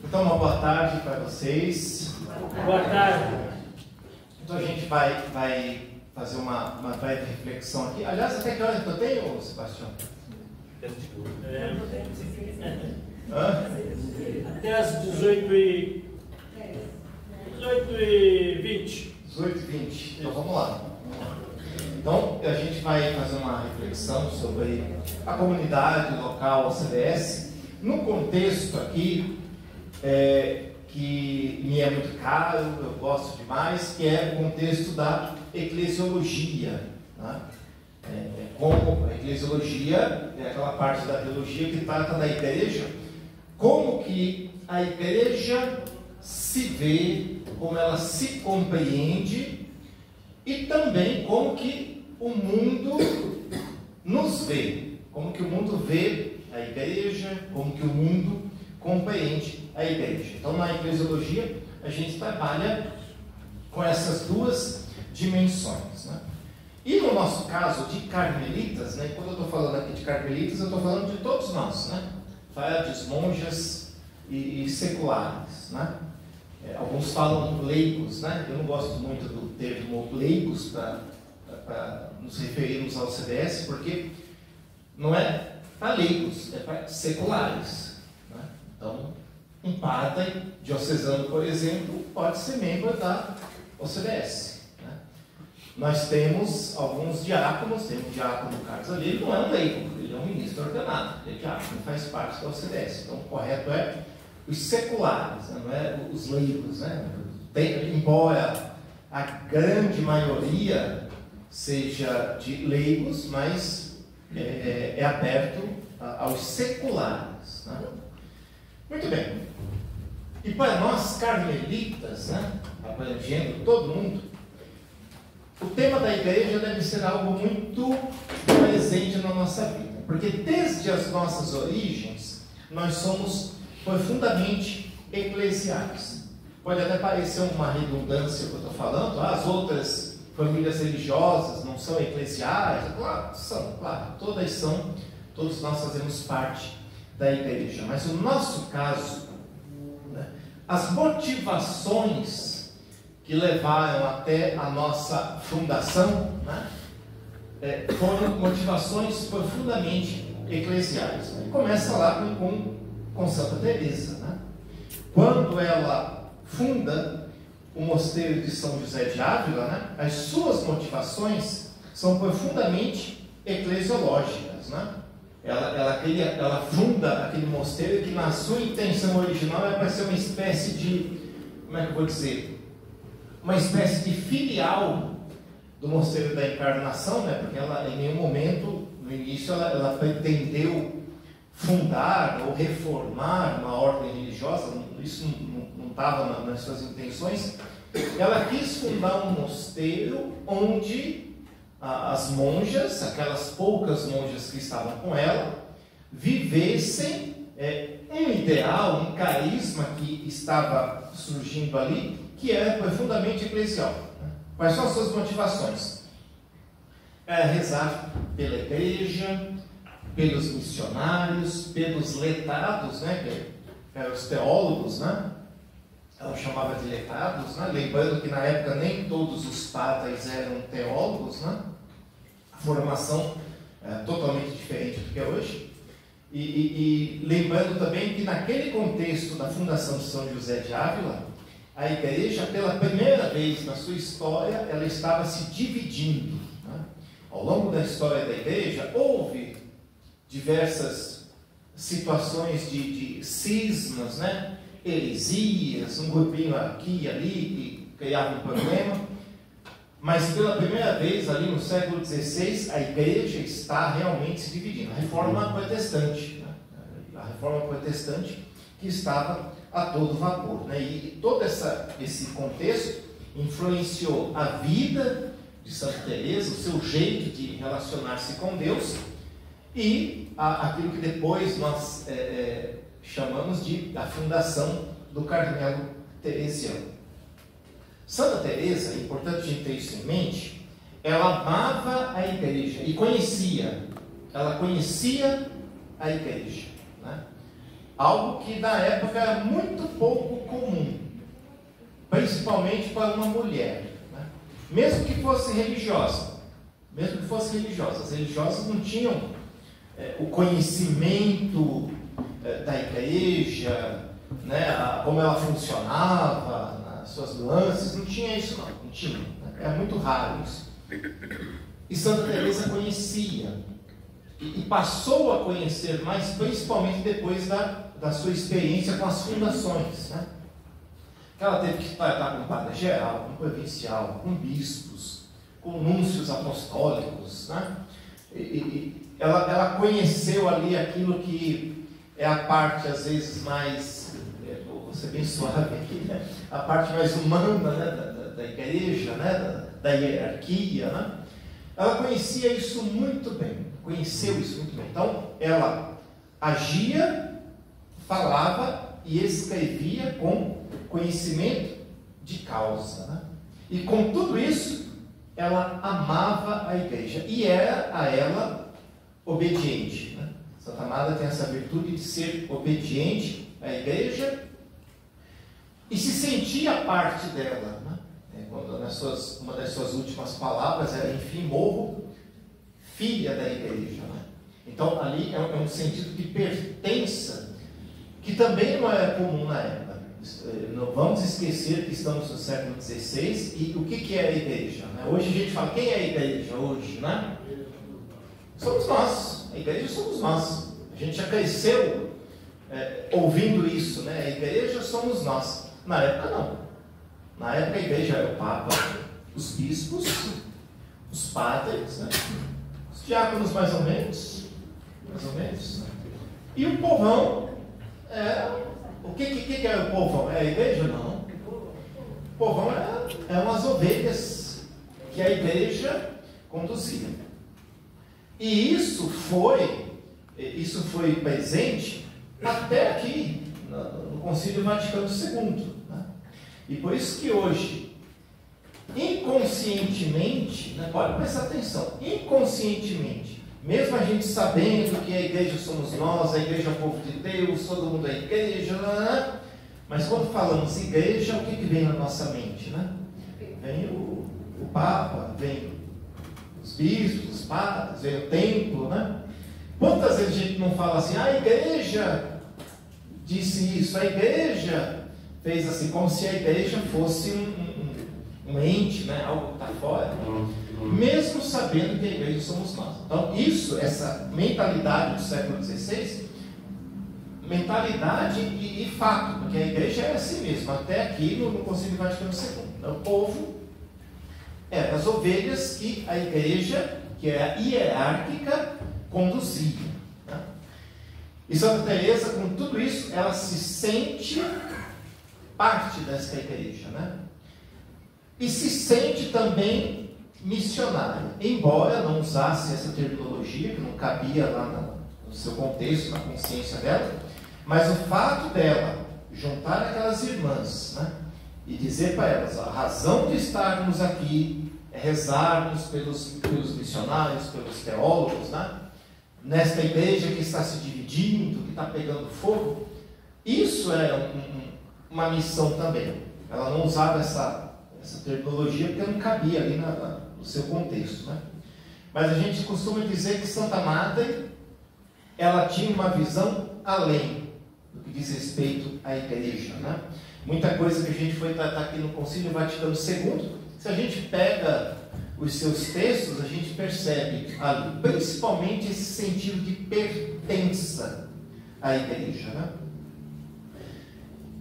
Então, uma boa tarde para vocês. Boa tarde. Então, a gente vai fazer uma breve reflexão aqui. Aliás, até que hora que eu tenho, Sebastião? Até as 18h20. 18h20. Então, vamos lá. Então, a gente vai fazer uma reflexão sobre a comunidade local CDS, no contexto aqui, que me é muito caro, eu gosto demais, que é o contexto da eclesiologia. Né? Como a eclesiologia é aquela parte da teologia que trata da igreja, como que a igreja se vê, como ela se compreende, e também como que o mundo nos vê, como que o mundo vê a igreja, como que o mundo compreende a igreja. Então, na eclesiologia, a gente trabalha com essas duas dimensões. Né? E no nosso caso de carmelitas, né, quando eu estou falando aqui de carmelitas, eu estou falando de todos nós, né? Frades, monjas e seculares. Né? Alguns falam leigos, né? Eu não gosto muito do termo leigos para nos referirmos ao CDS, porque não é para leigos, é para seculares. Né? Então, um padre diocesano, por exemplo, pode ser membro da OCDS. Né? Nós temos alguns diáconos, temos o diácono Carlos ali, ele não é um leigo, ele é um ministro ordenado, ele é diácono, faz parte da OCDS. Então, o correto é os seculares, né? Não é os leigos. Né? Embora a grande maioria seja de leigos, mas é aberto aos seculares. Né? Muito bem. E para nós carmelitas, né, abrangendo todo mundo, o tema da igreja deve ser algo muito presente na nossa vida, porque desde as nossas origens nós somos profundamente eclesiais. Pode até parecer uma redundância que eu estou falando, as outras famílias religiosas não são eclesiais, claro, são, claro, todos nós fazemos parte da igreja, mas o nosso caso, né, as motivações que levaram até a nossa fundação, né, foram motivações profundamente eclesiais. Né? Começa lá com Santa Teresa, né? Quando ela funda o mosteiro de São José de Ávila, né, as suas motivações são profundamente eclesiológicas. Né? Ela funda aquele mosteiro que, na sua intenção original, é para ser uma espécie de, como é que eu vou dizer, uma espécie de filial do mosteiro da Encarnação, né? Porque ela, em nenhum momento, no início, ela pretendeu fundar ou reformar uma ordem religiosa, isso não estava nas suas intenções. Ela quis fundar um mosteiro onde as monjas, aquelas poucas monjas que estavam com ela, vivessem um ideal, um carisma que estava surgindo ali, que era profundamente eclesial. Quais são as suas motivações? Rezar pela igreja, pelos missionários, pelos letrados, né, que eram os teólogos, né? Ela chamava de letrados, né? Lembrando que na época nem todos os padres eram teólogos, né? A formação é totalmente diferente do que é hoje. E lembrando também que naquele contexto da fundação de São José de Ávila, a igreja, pela primeira vez na sua história, ela estava se dividindo. Né? Ao longo da história da igreja, houve diversas situações de cismas, né? Heresias, um grupinho aqui e ali que criava um problema, mas pela primeira vez ali no século XVI a igreja está realmente se dividindo. A reforma protestante, né? A reforma protestante que estava a todo vapor, né? E todo esse contexto influenciou a vida de Santa Teresa, o seu jeito de relacionar-se com Deus e aquilo que depois nós chamamos da fundação do Carmelo Teresiano. Santa Teresa, é importante a gente ter isso em mente, ela amava a igreja e ela conhecia a igreja. Né? algo que na época era muito pouco comum, principalmente para uma mulher, né? Mesmo que fosse religiosa, as religiosas não tinham o conhecimento da igreja, né? Como ela funcionava, nas suas nuances, não tinha isso não tinha, né? É muito raro isso. E Santa Teresa conhecia, e passou a conhecer mais, principalmente depois da sua experiência com as fundações, né? Ela teve que tratar com o padre geral, com o provincial, com bispos, com núncios apostólicos, né? Ela conheceu ali aquilo que é a parte, às vezes, mais, vou ser bem suave aqui, né? A parte mais humana, né? da igreja, né? da hierarquia, né? Ela conhecia isso muito bem, conheceu isso muito bem. Então, ela agia, falava e escrevia com conhecimento de causa, né? E com tudo isso, ela amava a igreja e era a ela obediente, né? Santa Amada tem essa virtude de ser obediente à igreja e se sentia parte dela, né? Quando uma das suas últimas palavras era: enfim, morro filha da igreja, né? Então ali é um sentido de pertença que também não era comum na época. Não vamos esquecer que estamos no século XVI e o que é a igreja, né? Hoje a gente fala: quem é a igreja hoje, né? Somos nós, a igreja somos nós. A gente já cresceu ouvindo isso, né? A igreja somos nós. Na época não. Na época a igreja era o Papa, os bispos, os padres, né? Os diáconos mais ou menos, né? E o povão, o que é o povão? É a igreja? Não. O povão eram as ovelhas que a igreja conduzia. E isso foi presente até aqui, no Concílio Vaticano II. Né? E por isso que hoje, inconscientemente, né, pode prestar atenção, inconscientemente, mesmo a gente sabendo que a igreja somos nós, a igreja é o povo de Deus, todo mundo é igreja, né? Mas quando falamos igreja, o que vem na nossa mente, né? Vem o Papa, vem os bispos, os padres, vem o templo, né? Quantas vezes a gente não fala assim: a igreja disse isso, a igreja fez assim, como se a igreja fosse um ente, né? Algo que está fora, mesmo sabendo que a igreja somos nós. Então essa mentalidade do século XVI, mentalidade e fato, porque a igreja é assim mesmo, até aqui no Concílio Vaticano II. Então, o povo era as ovelhas que a igreja, que é hierárquica, conduzia. Né? E Santa Teresa, com tudo isso, ela se sente parte desta igreja, né? E se sente também missionária, embora não usasse essa terminologia, que não cabia lá no seu contexto, na consciência dela, mas o fato dela juntar aquelas irmãs, né, e dizer para elas: a razão de estarmos aqui é rezarmos pelos missionários, pelos teólogos, né, nesta igreja que está se dividindo, que está pegando fogo. Isso é uma missão também. Ela não usava essa terminologia porque não cabia ali no seu contexto, né? Mas a gente costuma dizer que Santa Amada, ela tinha uma visão além do que diz respeito à igreja, né? Muita coisa que a gente foi tratar aqui no Concílio Vaticano II, se a gente pega os seus textos, a gente percebe ali, principalmente esse sentido de pertença à igreja, né?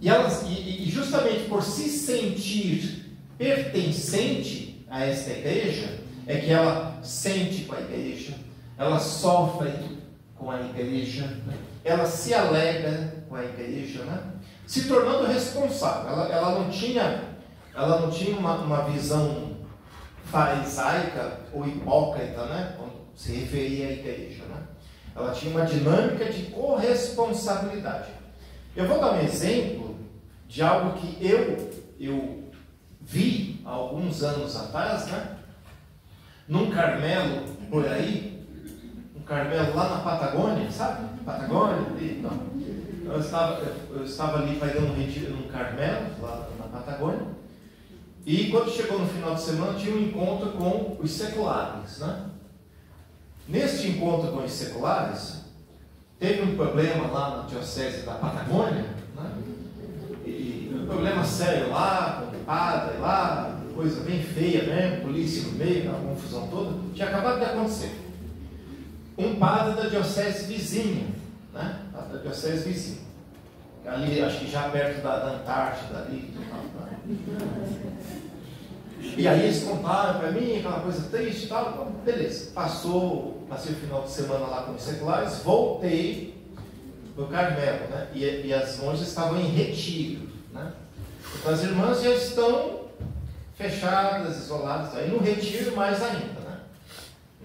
E justamente por se sentir pertencente a esta igreja, é que ela sente com a igreja, ela sofre com a igreja, né? Ela se alegra com a igreja, né? Se tornando responsável. Ela não tinha uma visão farisaica ou hipócrita, né? Quando se referia à igreja, né? Ela tinha uma dinâmica de corresponsabilidade. Eu vou dar um exemplo de algo que eu vi há alguns anos atrás, né? Num Carmelo por aí, um Carmelo lá na Patagônia, sabe? Patagônia, não. eu estava ali fazendo um retiro no Carmelo, lá na Patagônia, e quando chegou no final de semana tinha um encontro com os seculares, né? Neste encontro com os seculares, teve um problema lá na diocese da Patagônia, né? E um problema sério lá, com padre lá, coisa bem feia mesmo, polícia no meio, uma confusão toda, tinha acabado de acontecer. Um padre da diocese vizinha, né? Da diocese vizinha, ali, acho que já perto da Antártida, ali, e aí eles contaram para mim aquela coisa triste e tal. Então, beleza, passei o final de semana lá com os seculares, voltei para o Carmelo, né? E as monjas estavam em retiro, né? Então as irmãs já estão fechadas, isoladas, aí no retiro mais ainda, né?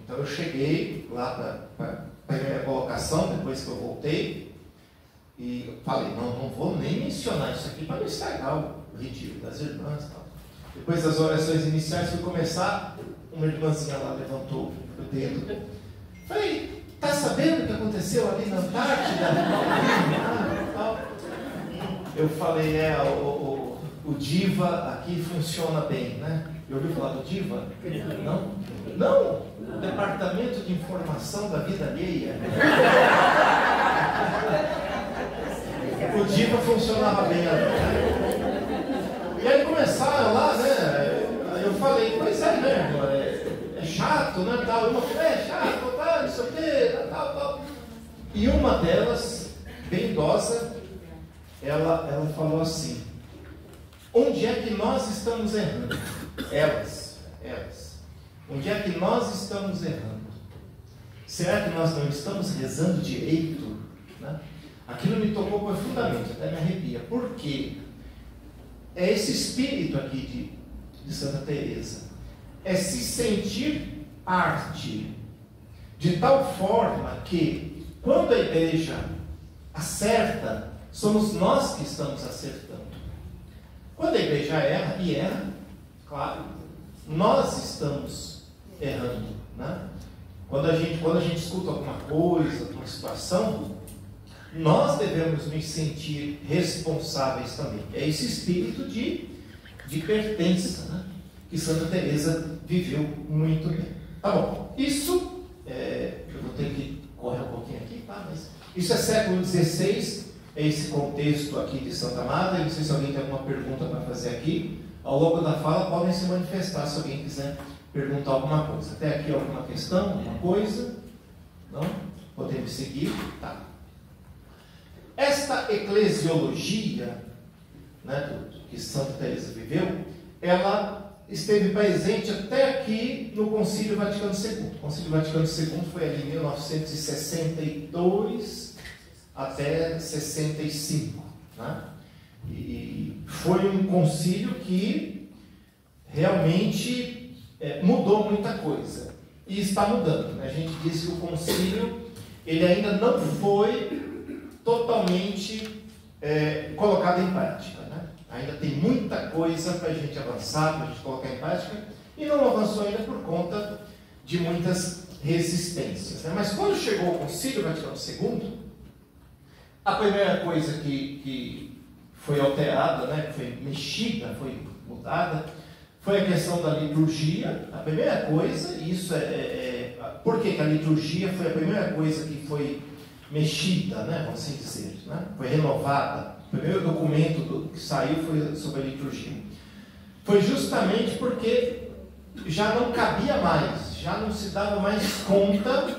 Então eu cheguei lá para a minha colocação, depois que eu voltei, e falei, não vou nem mencionar isso aqui para não estragar o retiro das irmãs e tal. Depois das orações iniciais, fui começar, uma irmãzinha lá levantou o dedo. Falei, tá sabendo o que aconteceu ali na Antártida? Eu falei, o Diva aqui funciona bem, né? Eu ouvi falar do Diva? Não? Não! O Departamento de Informação da Vida Alheia. O Diva funcionava bem ali. E aí começaram lá, né? Aí eu falei, pois é, né? É chato, né? Tal. Uma falou, é chato, tal, não sei o quê, tal. E uma delas, bem idosa, ela falou assim, onde é que nós estamos errando? Elas. Onde é que nós estamos errando? Será que nós não estamos rezando direito? Né? Aquilo me tocou profundamente, até me arrepia. Por quê? É esse espírito aqui de Santa Teresa. É se sentir parte, de tal forma que, quando a igreja acerta, somos nós que estamos acertando. Quando a igreja erra, e erra, claro, nós estamos errando, né? Quando a gente escuta alguma coisa, alguma situação, nós devemos nos sentir responsáveis também. É esse espírito de pertença, né? Que Santa Teresa viveu muito bem. Tá bom, isso, eu vou ter que correr um pouquinho aqui, tá? Mas isso é século XVI, é esse contexto aqui de Santa Amada. Não sei se alguém tem alguma pergunta para fazer aqui. Ao longo da fala podem se manifestar se alguém quiser perguntar alguma coisa. Até aqui alguma questão, alguma coisa? Não? Podemos seguir? Tá. Esta eclesiologia, né, que Santa Teresa viveu, ela esteve presente até aqui no Concílio Vaticano II. O Concílio Vaticano II foi ali em 1962 até 65, né? E foi um concílio que realmente mudou muita coisa. E está mudando, né? A gente diz que o concílio ele ainda não foi totalmente colocado em prática, né? Ainda tem muita coisa para a gente avançar, para a gente colocar em prática, e não avançou ainda por conta de muitas resistências, né? Mas quando chegou o Concílio Vaticano II, a primeira coisa que foi alterada, né, que foi mexida, foi mudada, foi a questão da liturgia. A primeira coisa, e isso por que a liturgia foi a primeira coisa que foi mexida, né, vamos assim dizer, né, foi renovada. O primeiro documento que saiu foi sobre a liturgia. Foi justamente porque já não cabia mais, já não se dava mais conta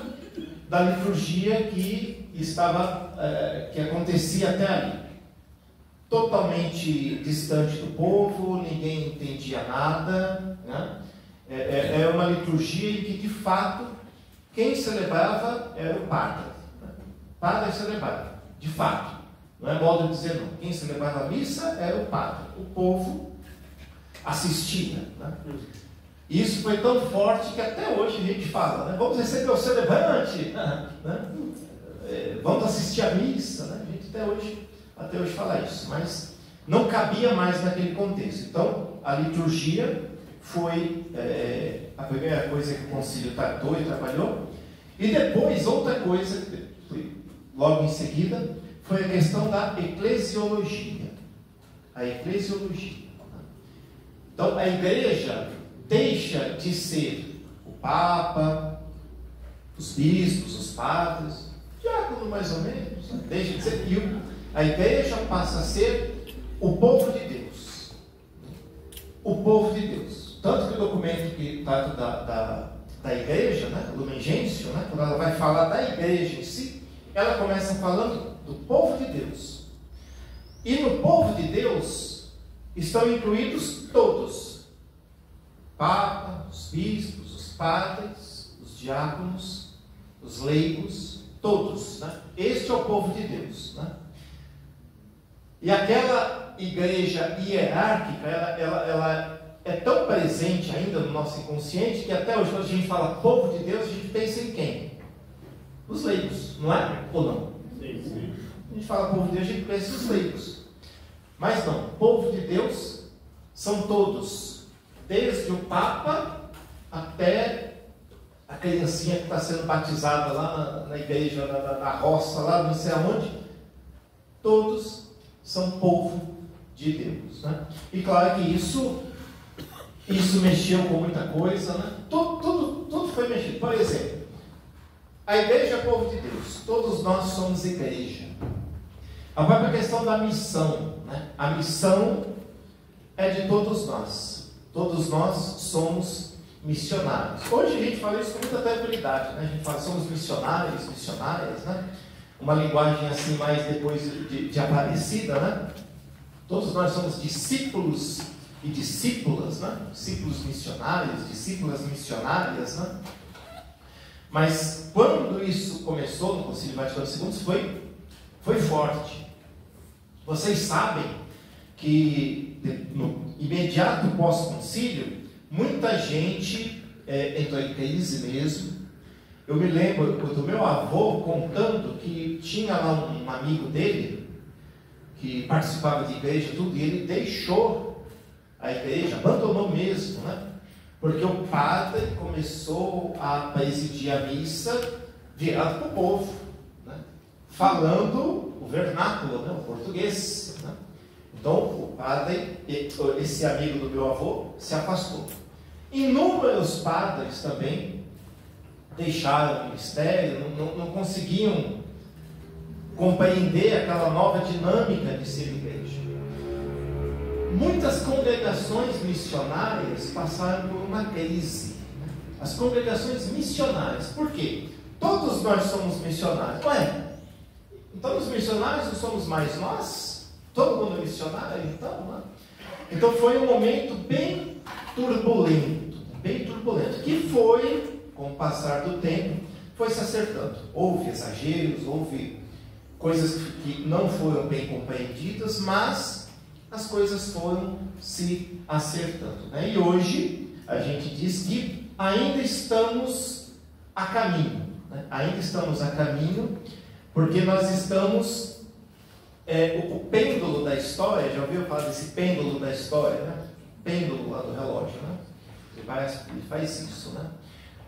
da liturgia que que acontecia até ali. Totalmente distante do povo, ninguém entendia nada, né? Era uma liturgia em que, de fato, quem celebrava era o padre. Né? O padre celebrava, de fato. Não é modo de dizer não. Quem celebrava a missa era o padre. O povo assistia. Né? E isso foi tão forte que até hoje a gente fala, né? Vamos receber o celebrante, né? Vamos assistir a missa, né? A gente até hoje fala isso, mas não cabia mais naquele contexto. Então, a liturgia foi a primeira coisa que o concílio tratou e trabalhou. E depois, outra coisa, logo em seguida, foi a questão da eclesiologia. A eclesiologia. Então, a igreja deixa de ser o Papa, os bispos, os padres, diácono mais ou menos, né? Deixa de ser, e a igreja passa a ser o povo de Deus. O povo de Deus. Tanto que o documento que trata da igreja, né, Lumen Gentium, né, quando ela vai falar da igreja em si, ela começa falando do povo de Deus. E no povo de Deus estão incluídos todos: Papa, os bispos, os padres, os diáconos, os leigos, todos, né? Este é o povo de Deus, né? E aquela igreja hierárquica, ela é tão presente ainda no nosso inconsciente que até hoje, quando a gente fala povo de Deus, a gente pensa em quem? Os leigos, não é? Ou não? Sim, sim. A gente fala povo de Deus, a gente pensa nos leigos. Mas não, povo de Deus são todos, desde o Papa até a criancinha que está sendo batizada lá na igreja, na roça, lá não sei aonde. Todos são povo de Deus, né? E claro que isso mexeu com muita coisa, né? Tudo foi mexido. Por exemplo, a igreja é povo de Deus, todos nós somos igreja. A própria questão da missão, né? A missão é de todos nós. Todos nós somos missionários. Hoje a gente fala isso com muita tranquilidade, né? A gente fala, somos missionários, missionárias, né? Uma linguagem assim mais depois de Aparecida, né? Todos nós somos discípulos e discípulas, né? Discípulos missionários, discípulas missionárias, né? Mas quando isso começou no Concílio Vaticano II, foi forte. Vocês sabem que no imediato pós-concílio, muita gente entrou em crise mesmo. Eu me lembro do meu avô contando que tinha lá um amigo dele que participava de igreja, tudo, e ele deixou a igreja, abandonou mesmo, né? Porque o padre começou a presidir a missa virado para o povo, né? Falando o vernáculo, né? O português, né? Então o padre, esse amigo do meu avô, se afastou. Inúmeros padres também deixaram o ministério, não conseguiam compreender aquela nova dinâmica de ser igreja. Muitas congregações missionárias passaram por uma crise. As congregações missionárias, por quê? Todos nós somos missionários. Ué, então os missionários não somos mais nós? Todo mundo é missionário, então? Né? Então foi um momento bem turbulento, que foi, com o passar do tempo, foi se acertando. Houve exageros, houve coisas que não foram bem compreendidas, mas as coisas foram se acertando, né? E hoje a gente diz que ainda estamos a caminho, né? Ainda estamos a caminho, porque nós estamos, o pêndulo da história, já ouviu falar desse pêndulo da história, né? Pêndulo lá do relógio, né? Ele faz isso, né?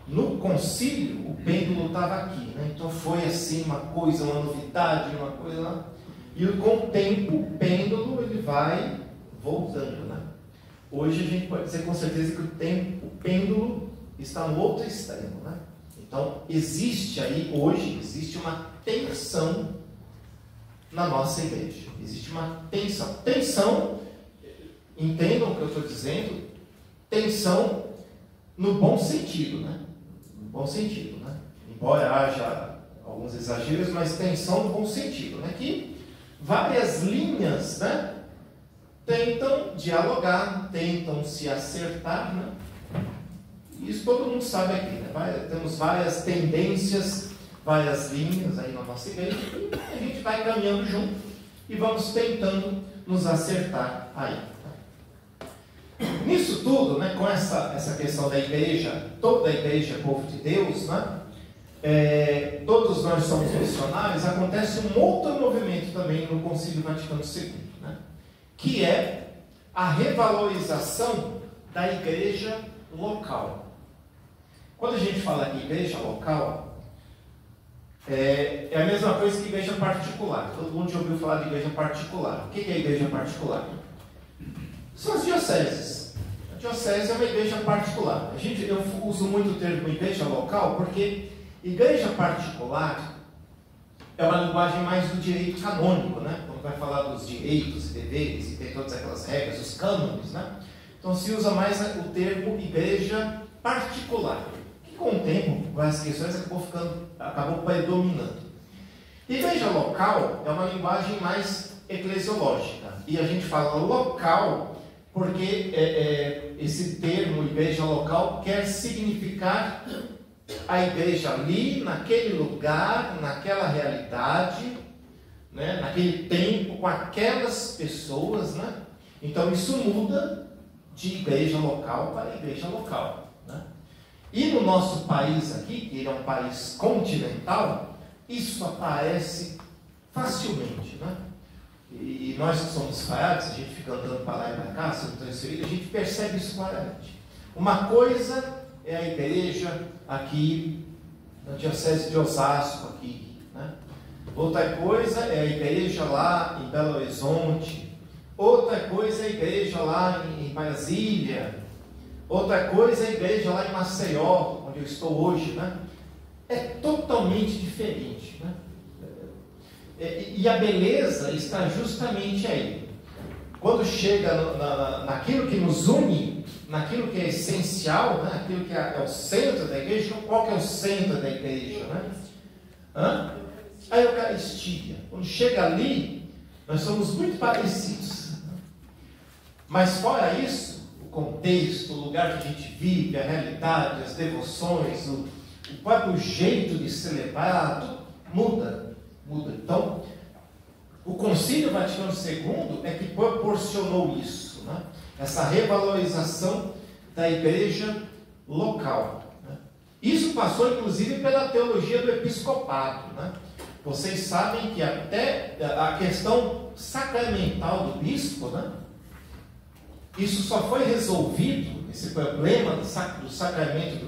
No concílio, o pêndulo estava aqui, né? Então foi assim uma coisa, uma novidade, uma coisa lá. E com o tempo, o pêndulo ele vai voltando, né? Hoje a gente pode dizer com certeza que o pêndulo está no outro extremo, né? Então existe aí, hoje, existe uma tensão na nossa igreja. Existe uma tensão. Tensão, entendam o que eu estou dizendo, tensão no bom sentido, né? No bom sentido, né? Embora haja alguns exageros, mas tensão no bom sentido, né? Que várias linhas, né, tentam dialogar, tentam se acertar, né? Isso todo mundo sabe aqui, né? Temos várias tendências, várias linhas aí na nossa igreja, e a gente vai caminhando junto e vamos tentando nos acertar aí. Nisso tudo, né, com essa questão da igreja, toda a igreja é povo de Deus, né? Todos nós somos missionários. Acontece um outro movimento também no Concílio Vaticano II, né? Que é a revalorização da igreja local. Quando a gente fala de igreja local, É a mesma coisa que igreja particular. Todo mundo já ouviu falar de igreja particular. O que é igreja particular? São as dioceses. A diocese é uma igreja particular. Eu uso muito o termo igreja local porque igreja particular é uma linguagem mais do direito canônico, né? Quando vai falar dos direitos e deveres e tem todas aquelas regras, os cânones, né? Então se usa mais o termo igreja particular, que com o tempo, com as questões, acabou predominando. Igreja local é uma linguagem mais eclesiológica. E a gente fala local porque esse termo igreja local quer significar a igreja ali, naquele lugar, naquela realidade, né, naquele tempo, com aquelas pessoas, né? Então isso muda de igreja local para igreja local, né? E no nosso país aqui, que é um país continental, isso aparece facilmente, né? E nós que somos faiados, a gente fica andando para lá e para cá, a gente percebe isso claramente. Uma coisa é a igreja aqui na diocese de Osasco, aqui, né? Outra coisa é a igreja lá em Belo Horizonte. Outra coisa é a igreja lá em Brasília. Outra coisa é a igreja lá em Maceió, onde eu estou hoje, né? É totalmente diferente, né? E a beleza está justamente aí. Quando chega naquilo que nos une, naquilo que é essencial, né? Aquilo que é o centro da igreja. Qual que é o centro da igreja, né? A Eucaristia. Quando chega ali, nós somos muito parecidos. Mas fora isso, o contexto, o lugar que a gente vive, a realidade, as devoções, o próprio jeito de celebrar, tudo muda. Então, o Concílio Vaticano II é que proporcionou isso, né? Essa revalorização da igreja local, né? Isso passou inclusive pela teologia do episcopado, né? Vocês sabem que até a questão sacramental do bispo, né? Isso só foi resolvido, esse problema do sacramento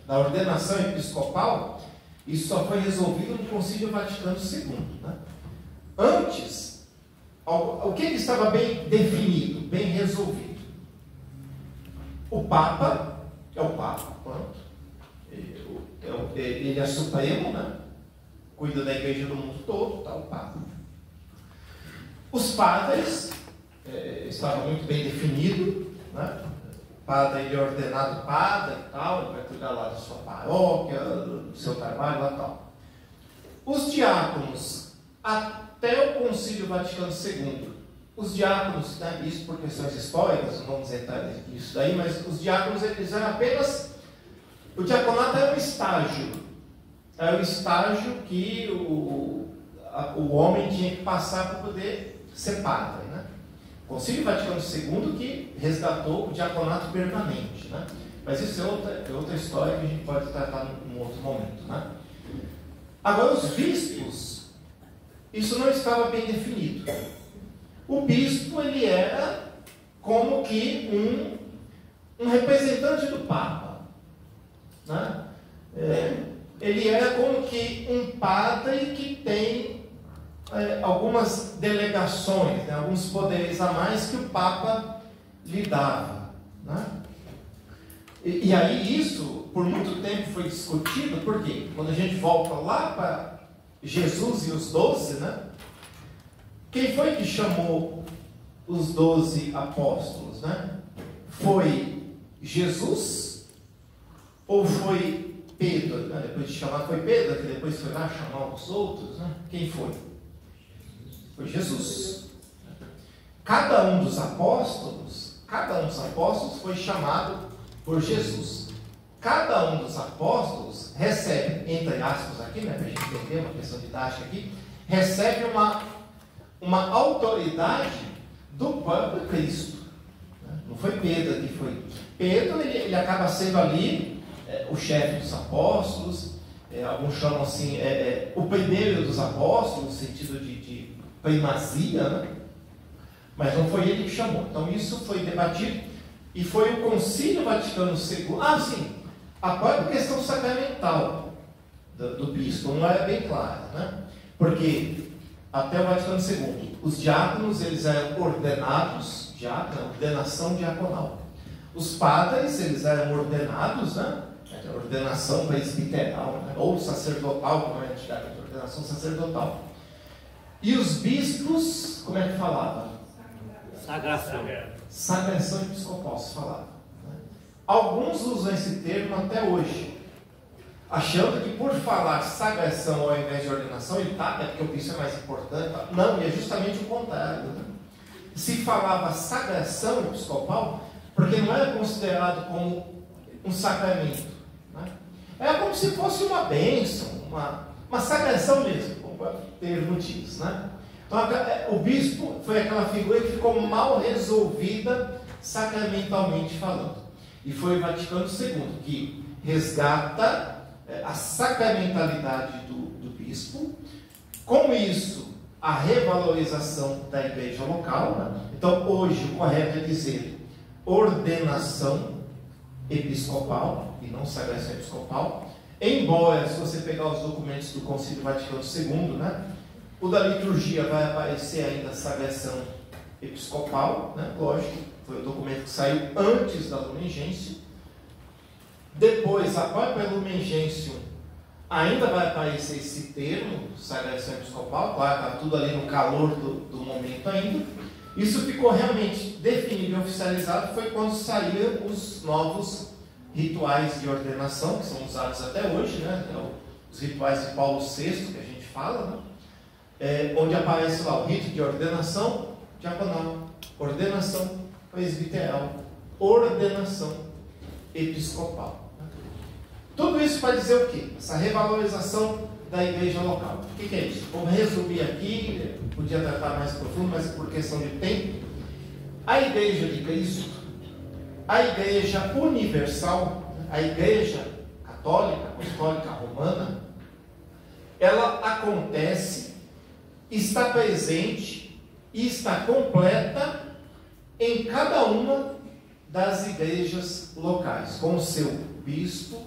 da ordenação episcopal, isso só foi resolvido no Concílio Vaticano II, né? Antes, o que estava bem definido, bem resolvido? O Papa é o Papa, pronto. Ele é supremo, né? Cuida da igreja do mundo todo, tá, o Papa. Os padres estava muito bem definido, né? O padre ele é ordenado padre e tal, ele vai cuidar lá da sua paróquia, do seu trabalho lá e tal. Os diáconos, até o Concílio Vaticano II, os diáconos, né, isso por questões históricas, não vamos entrar nisso daí, mas os diáconos eles eram apenas, o diaconato era um estágio, que o homem tinha que passar para poder ser padre, né? O Concílio Vaticano II que resgatou o diaconato permanente, né? Mas isso é outra história que a gente pode tratar num outro momento, né? Agora, os bispos, isso não estava bem definido. O bispo, ele era como que um representante do Papa, né? Ele era como que um padre que tem algumas delegações, né? Alguns poderes a mais que o Papa lhe dava, né? E aí isso, por muito tempo, foi discutido, porque quando a gente volta lá para Jesus e os 12, né? Quem foi que chamou os 12 apóstolos, né? Foi Jesus ou foi Pedro? Né? Depois de chamar, foi Pedro, que depois foi lá chamar os outros, né? Quem foi? Foi Jesus. Cada um dos apóstolos foi chamado por Jesus. Cada um dos apóstolos recebe, entre aspas aqui, né, para a gente entender uma questão didática aqui, recebe uma autoridade do próprio Cristo. Não foi Pedro que foi. Pedro, ele acaba sendo ali o chefe dos apóstolos, alguns chamam assim, o primeiro dos apóstolos, no sentido de primazia, né? Mas não foi ele que chamou. Então isso foi debatido e foi o Concílio Vaticano II. Sim, a própria questão sacramental do bispo, não é bem clara, né? Porque até o Vaticano II, os diáconos eles eram ordenados, ordenação diaconal. Os padres eles eram ordenados, né? Ordenação presbiteral, né? Ou sacerdotal, como é antigamente, ordenação sacerdotal. E os bispos, como é que falava? Sagração. Sagração episcopal se falava, né? Alguns usam esse termo até hoje, achando que por falar sagração ao invés de ordenação, ele é porque o bispo é mais importante. Não, e é justamente o contrário, né? Se falava sagração episcopal, porque não era considerado como um sacramento, né? Era como se fosse uma bênção, uma sagração mesmo, como o termo diz, né? Então, o bispo foi aquela figura que ficou mal resolvida sacramentalmente falando. E foi o Vaticano II que resgata a sacramentalidade do bispo. Com isso, a revalorização da igreja local, né? Então, hoje, o correto é dizer ordenação episcopal e não sagração episcopal. Embora, se você pegar os documentos do Concílio Vaticano II, né? O da liturgia vai aparecer ainda a sagração episcopal, né? Lógico, foi o documento que saiu antes da Lumen Gentium. Depois, a própria Lumen Gentium ainda vai aparecer esse termo, sagração episcopal, claro, está tudo ali no calor do momento ainda. Isso ficou realmente definido e oficializado, foi quando saíram os novos rituais de ordenação, que são usados até hoje, né? Os rituais de Paulo VI, que a gente fala, né? Onde aparece lá o rito de ordenação diaconal, ordenação presbiteral, ordenação episcopal. Tudo isso para dizer o quê? Essa revalorização da igreja local. O que é isso? Vamos resumir aqui, podia tratar mais profundo, mas por questão de tempo. A igreja de Cristo, a igreja universal, a igreja católica, apostólica romana, ela acontece, está presente e está completa em cada uma das igrejas locais, com o seu bispo,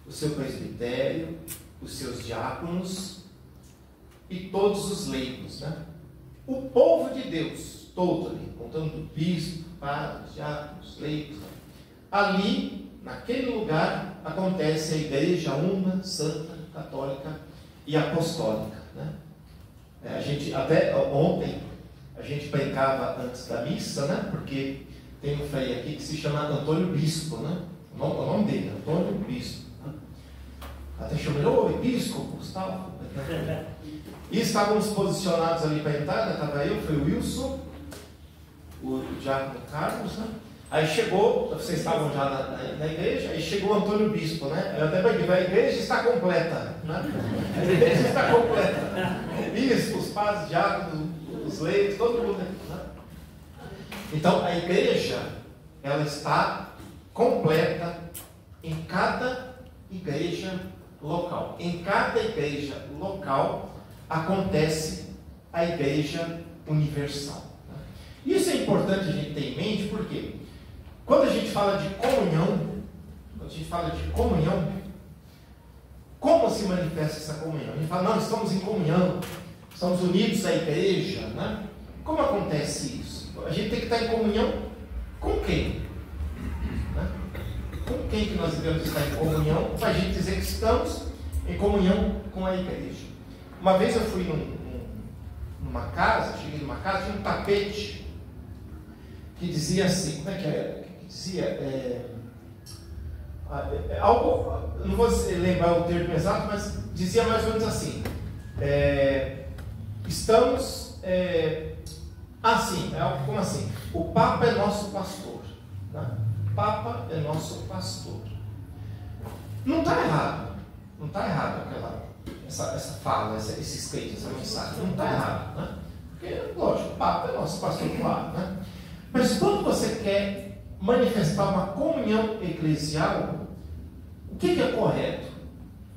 o seu presbitério, os seus diáconos e todos os leigos, né? O povo de Deus, todo ali, contando o bispo, padres, diáconos, leigos, né? Ali, naquele lugar, acontece a igreja una, santa, católica e apostólica, né? A gente, até ontem, a gente brincava antes da missa, né? Porque tem um frei aqui que se chama Antônio Bispo, né? O nome dele, Antônio Bispo. Né? Até chamou ele, ô Episcopo, Gustavo. E estávamos posicionados ali para a entrada, estava eu, foi o Wilson, o diácono Carlos, né? Aí chegou, vocês estavam já na igreja, aí chegou o Antônio Bispo, né? Eu até brinquei, a igreja está completa, né? A igreja está completa. Bispos, padres, diáconos, os leigos, todo mundo aqui, né? Então, a igreja, ela está completa em cada igreja local. Em cada igreja local acontece a igreja universal. Isso é importante a gente ter em mente, porque quando a gente fala de comunhão, como se manifesta essa comunhão? A gente fala, não, estamos em comunhão, estamos unidos à igreja, né? Como acontece isso? A gente tem que estar em comunhão com quem? Né? Com quem que nós devemos estar em comunhão para a gente dizer que estamos em comunhão com a igreja? Uma vez eu fui numa casa, cheguei numa casa, tinha um tapete que dizia assim, como é que era? Que dizia, algo, não vou lembrar o termo exato, mas dizia mais ou menos assim, estamos, algo como assim, o Papa é nosso pastor, né? O Papa é nosso pastor. Não está errado essa fala, esse escrito, essa mensagem, não está errado, né? Porque, lógico, o Papa é nosso pastor, claro, né? Mas quando você quer manifestar uma comunhão eclesial, o que é correto?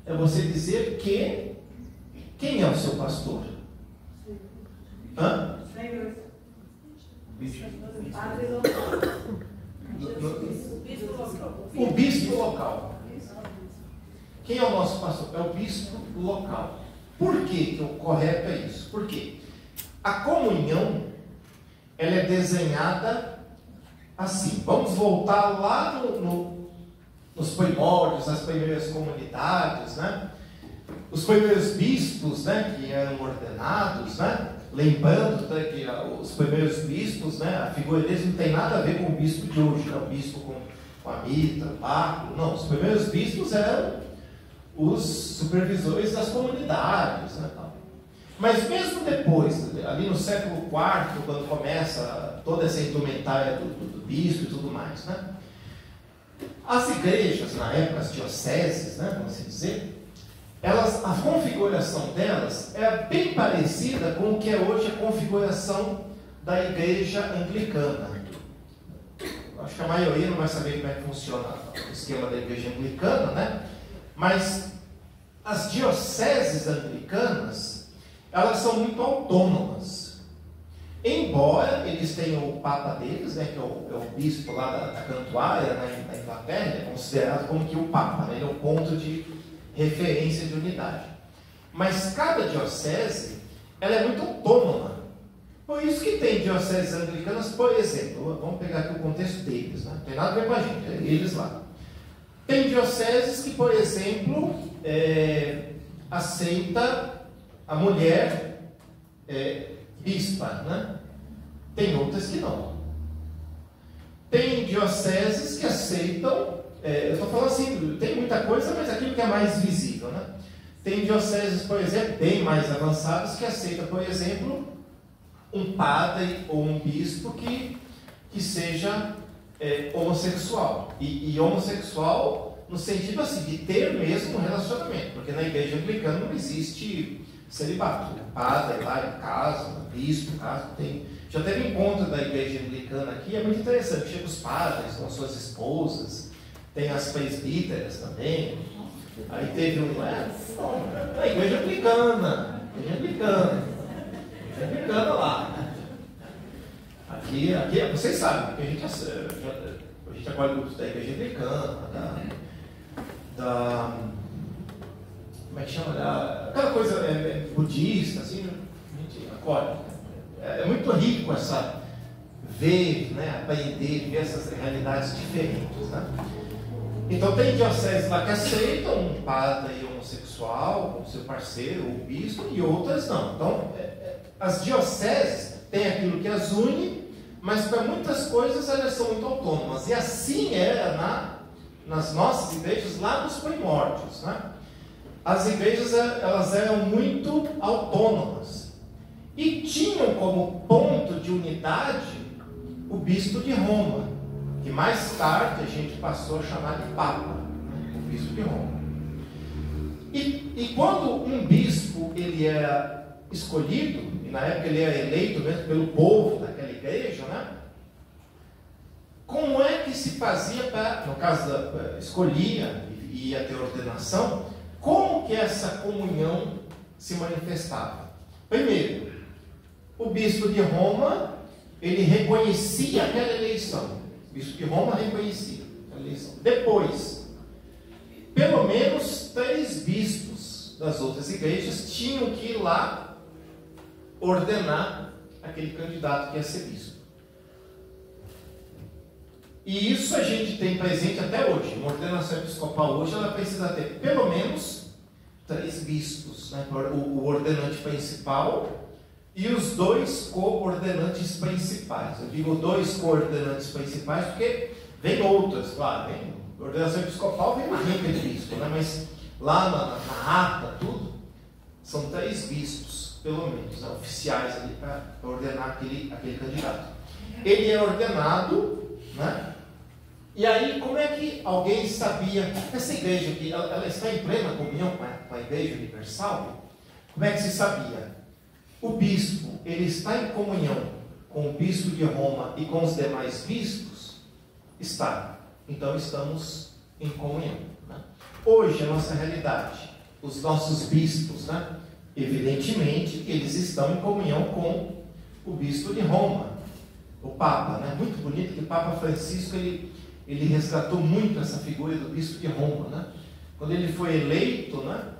É você dizer que quem é o seu pastor? Hã? O bispo local. Quem é o nosso pastor? É o bispo local. Por que o correto é isso? Porque a comunhão, ela é desenhada assim. Vamos voltar lá nos primórdios, nas primeiras comunidades, né? Os primeiros bispos, né, que eram ordenados, né? Lembrando, né, que os primeiros bispos, né, a figura deles não tem nada a ver com o bispo de hoje, né? O bispo com a mitra, o báculo. Não, os primeiros bispos eram os supervisores das comunidades, né, tal. Mas mesmo depois, ali no século IV, quando começa toda essa indumentária do bispo e tudo mais, né? As igrejas, na época, as dioceses, né, vamos assim dizer, a configuração delas é bem parecida com o que é hoje a configuração da igreja anglicana. Acho que a maioria não vai saber como é que funciona o esquema da igreja anglicana, né? Mas as dioceses anglicanas, elas são muito autônomas. Embora eles tenham o papa deles, né, que é o bispo lá da Cantuária, na Inglaterra, é considerado como que o papa, né? Ele é o ponto de referência de unidade. Mas cada diocese, ela é muito autônoma. Por isso que tem dioceses anglicanas, por exemplo, vamos pegar aqui o contexto deles, né? Não tem nada a ver com a gente, é eles lá. Tem dioceses que, por exemplo, aceita a mulher bispa, né? Tem outras que não. Tem dioceses que aceitam, eu estou falando assim, tem muita coisa, mas aquilo que é mais visível, né? Tem dioceses, por exemplo, bem mais avançadas, que aceitam, por exemplo, um padre ou um bispo que seja homossexual. E homossexual no sentido assim, de ter mesmo um relacionamento, porque na igreja anglicana não existe celibato. O padre lá em casa, o bispo em casa, tem. Já teve encontro da igreja anglicana aqui, é muito interessante. Chega os padres com suas esposas, tem as presbíteras também. Aí teve a igreja anglicana, lá. Aqui vocês sabem, porque a gente acolhe grupos da igreja anglicana, como é que chama? Aquela coisa budista, assim, a gente acolhe. É muito rico ver, né, aprender, ver essas realidades diferentes, né? Então tem dioceses lá que aceitam um padre homossexual como seu parceiro, ou bispo, e outras não. Então, as dioceses têm aquilo que as une, mas para muitas coisas elas são muito autônomas. E assim era nas nossas igrejas lá nos primórdios, né? As igrejas elas eram muito autônomas e tinham como ponto de unidade o bispo de Roma, que mais tarde a gente passou a chamar de Papa, né? O bispo de Roma. E quando um bispo ele era escolhido, e na época ele era eleito mesmo pelo povo daquela igreja, né? Como é que se fazia para, no caso escolhia e ia ter ordenação, como que essa comunhão se manifestava? Primeiro, o bispo de Roma, ele reconhecia aquela eleição. O bispo de Roma reconhecia a eleição. Depois, pelo menos 3 bispos das outras igrejas tinham que ir lá ordenar aquele candidato que ia ser bispo. E isso a gente tem presente até hoje. Uma ordenação episcopal hoje, ela precisa ter pelo menos 3 bispos, né? O ordenante principal e os 2 coordenantes principais. Eu digo 2 coordenantes principais porque vem outras, claro. A ordenação episcopal vem uma rica de bispo, né? Mas lá na ata, tudo, são 3 bispos, pelo menos, né? Oficiais ali para ordenar aquele candidato. Ele é ordenado, né? E aí, como é que alguém sabia? Essa igreja aqui, ela está em plena comunhão com a igreja universal? Como é que se sabia? O bispo, ele está em comunhão com o bispo de Roma e com os demais bispos? Está. Então, estamos em comunhão, né? Hoje, a nossa realidade, os nossos bispos, né? Evidentemente, eles estão em comunhão com o bispo de Roma, o Papa, né? Muito bonito que o Papa Francisco, ele resgatou muito essa figura do bispo de Roma, né? quando ele foi eleito, né,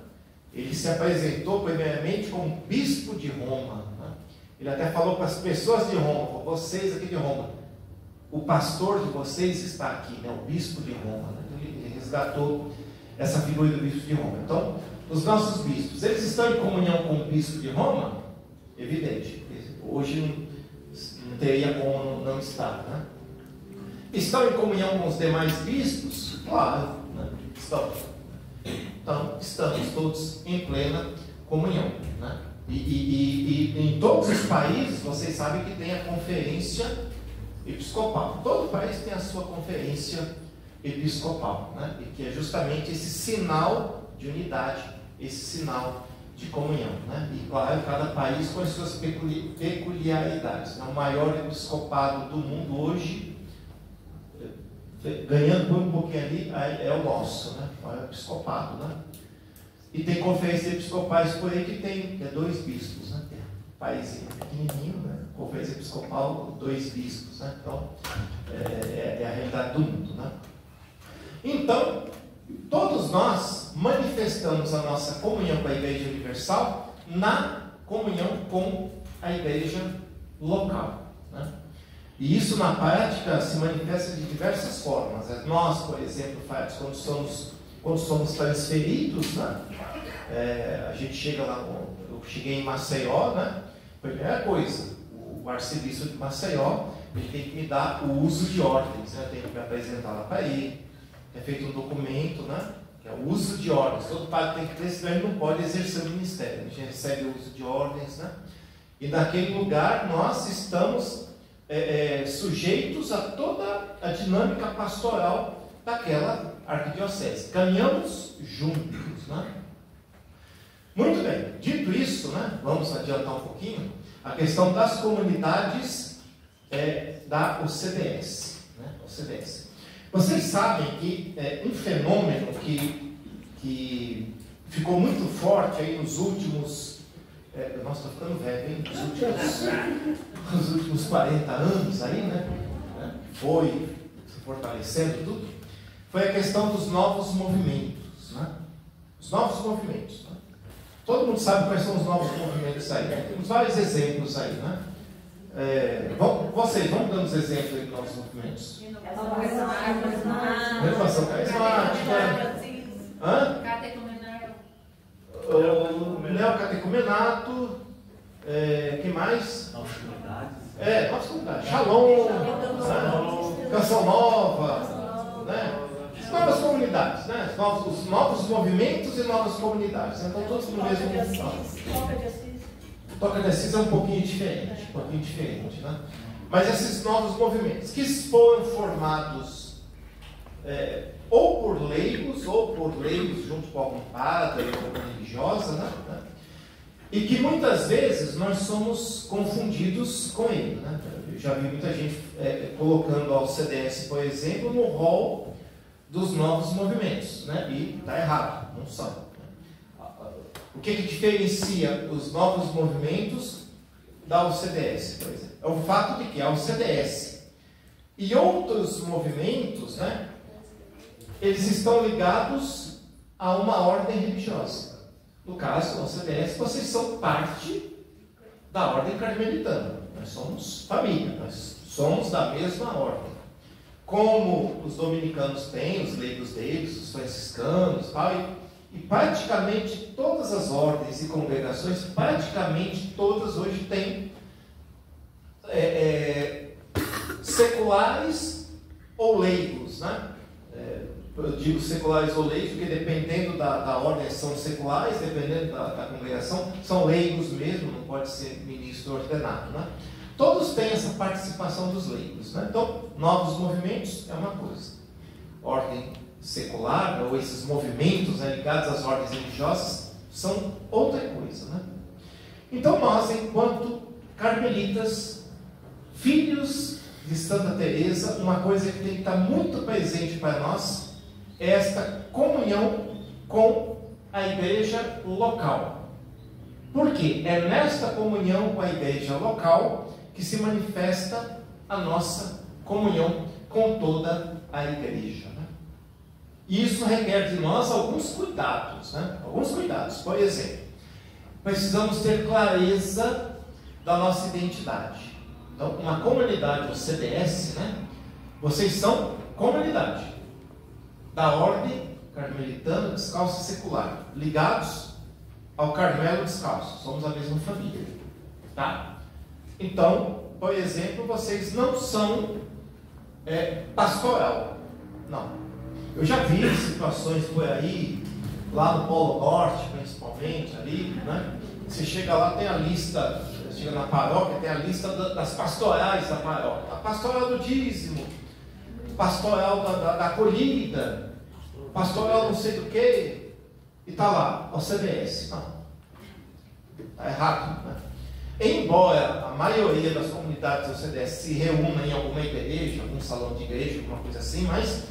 ele se apresentou primeiramente como bispo de Roma. Né? Ele até falou para as pessoas de Roma, vocês aqui de Roma, o pastor de vocês está aqui, né, o bispo de Roma. Né? Então, ele resgatou essa figura do bispo de Roma. Então, os nossos bispos, eles estão em comunhão com o bispo de Roma? Evidente. Hoje não teria como não estar. Né? Estão em comunhão com os demais bispos? Claro, né? Estão. Então, estamos todos em plena comunhão. Né? E em todos os países, vocês sabem que tem a conferência episcopal. Todo país tem a sua conferência episcopal, né? E que é justamente esse sinal de unidade, esse sinal de comunhão. Né? E claro, cada país com as suas peculiaridades. Né? O maior episcopado do mundo hoje, ganhando por um pouquinho ali, é o nosso, né? O maior episcopado. Né? E tem conferências episcopais por aí que é 2 bispos. Né? Tem um país pequenininho, né? Conferência episcopal, 2 bispos. Né? Então, é a realidade do mundo. Né? Então, todos nós manifestamos a nossa comunhão com a Igreja Universal na comunhão com a Igreja local. Né? E isso na prática se manifesta de diversas formas. Nós, por exemplo, quando somos transferidos, né? A gente chega lá, eu cheguei em Maceió, né? Primeira coisa, o arcebispo de Maceió, ele tem que me dar o uso de ordens, né? Tem que me apresentar lá para ele. É feito um documento, né? Que é o uso de ordens. Todo padre tem que ter, senão ele não pode exercer o ministério. A gente recebe o uso de ordens, né? E naquele lugar nós estamos sujeitos a toda a dinâmica pastoral daquela arquidiocese. Caminhamos juntos, né? Muito bem. Dito isso, né? Vamos adiantar um pouquinho. A questão das comunidades da OCDS, né? OCDS. Vocês sabem que um fenômeno que ficou muito forte aí nos últimos... nossa, estou ficando velho, hein? Nos últimos 40 anos aí, né? Foi se fortalecendo tudo. Foi a questão dos novos movimentos, né? Os novos movimentos. Né? Todo mundo sabe quais são os novos movimentos aí. Né? Temos vários exemplos aí, né? Vocês vão dando os exemplos aí de novos movimentos. Renovação carismática. O neocatecumenato. Que mais? Novas comunidades. Novas comunidades. Shalom. Canção nova. Né? Novas comunidades. Né? Os novos movimentos e novas comunidades. Então todos no mesmo. Toca de Assis é um pouquinho diferente, né? Mas esses novos movimentos que foram formados ou por leigos junto com algum padre ou alguma religiosa, né? E que muitas vezes nós somos confundidos com ele, né? Eu já vi muita gente colocando ao CDS, por exemplo, no rol dos novos movimentos, né? E está errado, não são. O que diferencia os novos movimentos da OCDS, por exemplo? É o fato de que a OCDS e outros movimentos, né, eles estão ligados a uma ordem religiosa. No caso da OCDS, vocês são parte da ordem carmelitana. Nós somos família, nós somos da mesma ordem. Como os dominicanos têm, os leigos deles, os franciscanos, tal, e praticamente todas as ordens e congregações, praticamente todas hoje têm seculares ou leigos, né? Eu digo seculares ou leigos, porque dependendo da ordem são seculares, dependendo da congregação, são leigos mesmo, não pode ser ministro ordenado, né? Todos têm essa participação dos leigos, né? Então, novos movimentos é uma coisa. Ordem secular, ou esses movimentos, né, ligados às ordens religiosas, são outra coisa, né? Então nós, enquanto carmelitas, filhos de Santa Teresa, uma coisa que tem que estar muito presente para nós é esta comunhão com a igreja local. Por quê? É nesta comunhão com a igreja local que se manifesta a nossa comunhão com toda a igreja. E isso requer de nós alguns cuidados, né? Alguns cuidados. Por exemplo, precisamos ter clareza da nossa identidade. Então, uma comunidade, o CDS, né? Vocês são comunidade da Ordem Carmelitana Descalça Secular, ligados ao Carmelo Descalço. Somos a mesma família, tá? Então, por exemplo, vocês não são pastoral, não. Eu já vi situações por aí, lá no Polo Norte, principalmente, ali, né? Você chega lá, tem a lista, você chega na paróquia, tem a lista das pastorais da paróquia. A pastoral do dízimo, pastoral da acolhida, pastoral não sei do que, e está lá, o CDS. Não, está errado, né? Embora a maioria das comunidades do CDS se reúna em alguma igreja, algum salão de igreja, alguma coisa assim, mas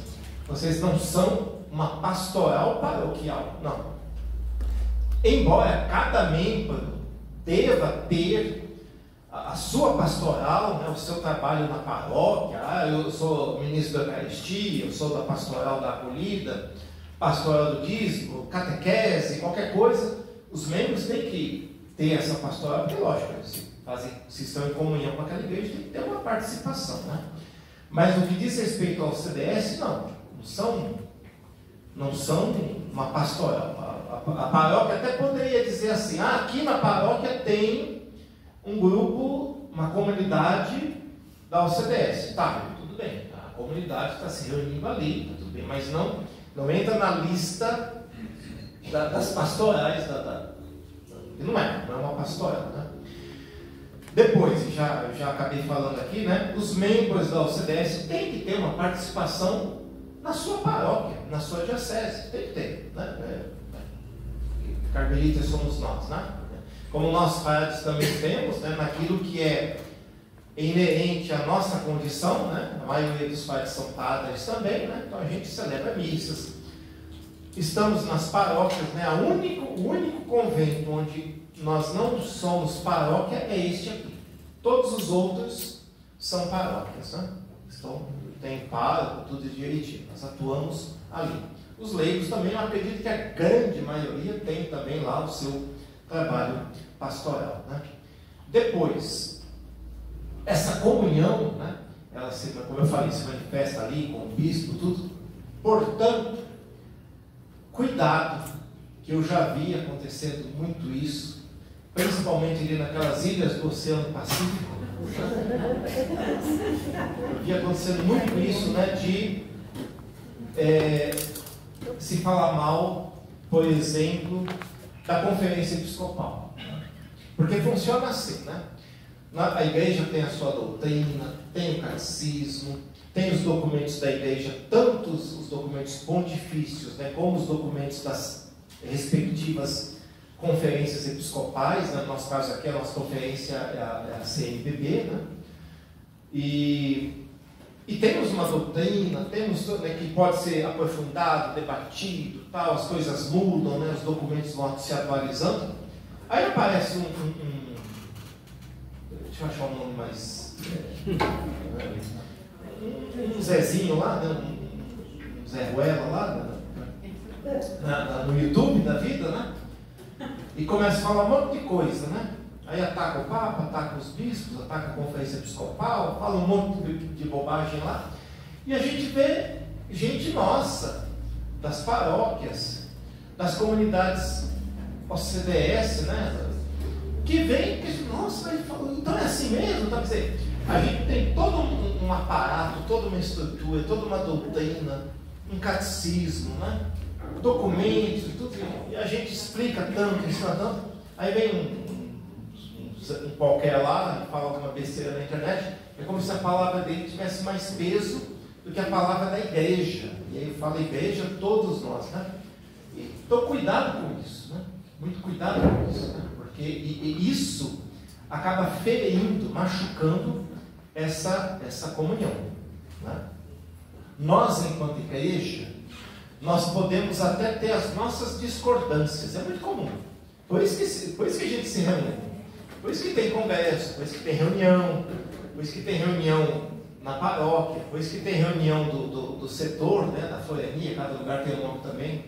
vocês não são uma pastoral paroquial, não. Embora cada membro deva ter a sua pastoral, né, o seu trabalho na paróquia, eu sou ministro da Eucaristia, eu sou da pastoral da acolhida, pastoral do dízimo, catequese, qualquer coisa, os membros têm que ter essa pastoral, porque lógico, se estão em comunhão com aquela igreja, tem que ter uma participação, né? Mas no que diz respeito ao CDS, não são uma pastoral. A paróquia até poderia dizer assim, aqui na paróquia tem um grupo, uma comunidade da OCDS. Tá, tudo bem, a comunidade está se reunindo ali, tudo bem, mas não entra na lista das pastorais, não é uma pastoral, né? Depois, já acabei falando aqui, né? Os membros da OCDS têm que ter uma participação na sua paróquia, na sua diocese, tem que ter, né? Carmelitas somos nós, né? Como nós padres também temos, né? Naquilo que é inerente à nossa condição, né? A maioria dos padres são padres também, né? Então a gente celebra missas. Estamos nas paróquias, né? O único convento onde nós não somos paróquia é este aqui. Todos os outros são paróquias, né? Então, tem pároco, tudo direitinho. Nós atuamos ali. Os leigos também, eu acredito que a grande maioria tem também lá o seu trabalho pastoral, né? Depois, essa comunhão, né? Ela, como eu falei, se manifesta ali com o bispo, tudo. Portanto, cuidado, que eu já vi acontecendo muito isso, principalmente ali naquelas ilhas do Oceano Pacífico. Eu vi acontecendo muito isso, né, de se falar mal, por exemplo, da conferência episcopal. Porque funciona assim, né? A igreja tem a sua doutrina, tem o catecismo, tem os documentos da igreja, tanto os documentos pontifícios, né, como os documentos das respectivas conferências episcopais, né? No nosso caso aqui, a nossa conferência é a CNBB, né? E temos uma doutrina, temos, né, que pode ser aprofundado, debatido, tal, as coisas mudam, né? Os documentos vão se atualizando. Aí aparece deixa eu achar um nome mais... um Zezinho lá, né? Um Zé Ruela lá, no YouTube da vida, né? E começa a falar um monte de coisa, né? Aí ataca o Papa, ataca os bispos, ataca a conferência episcopal, fala um monte de bobagem lá. E a gente vê gente nossa, das paróquias, das comunidades OCDS, né? Que vem, nossa, ele falou, então é assim mesmo? Então, quer dizer, a gente tem todo um aparato, toda uma estrutura, toda uma doutrina, um catecismo, né? Documentos, tudo, e a gente explica tanto, ensina tanto, aí vem um qualquer lá, e fala alguma besteira na internet, é como se a palavra dele tivesse mais peso do que a palavra da igreja. E aí eu falo igreja, todos nós, né? Então cuidado com isso, né? Muito cuidado com isso, né? Porque isso acaba ferindo, machucando essa comunhão, né? Nós, enquanto igreja, nós podemos até ter as nossas discordâncias, é muito comum. Por isso que a gente se reúne, por isso que tem congresso, por isso que tem reunião, por isso que tem reunião na paróquia, por isso que tem reunião do setor, né, da florania, cada lugar tem um nome também,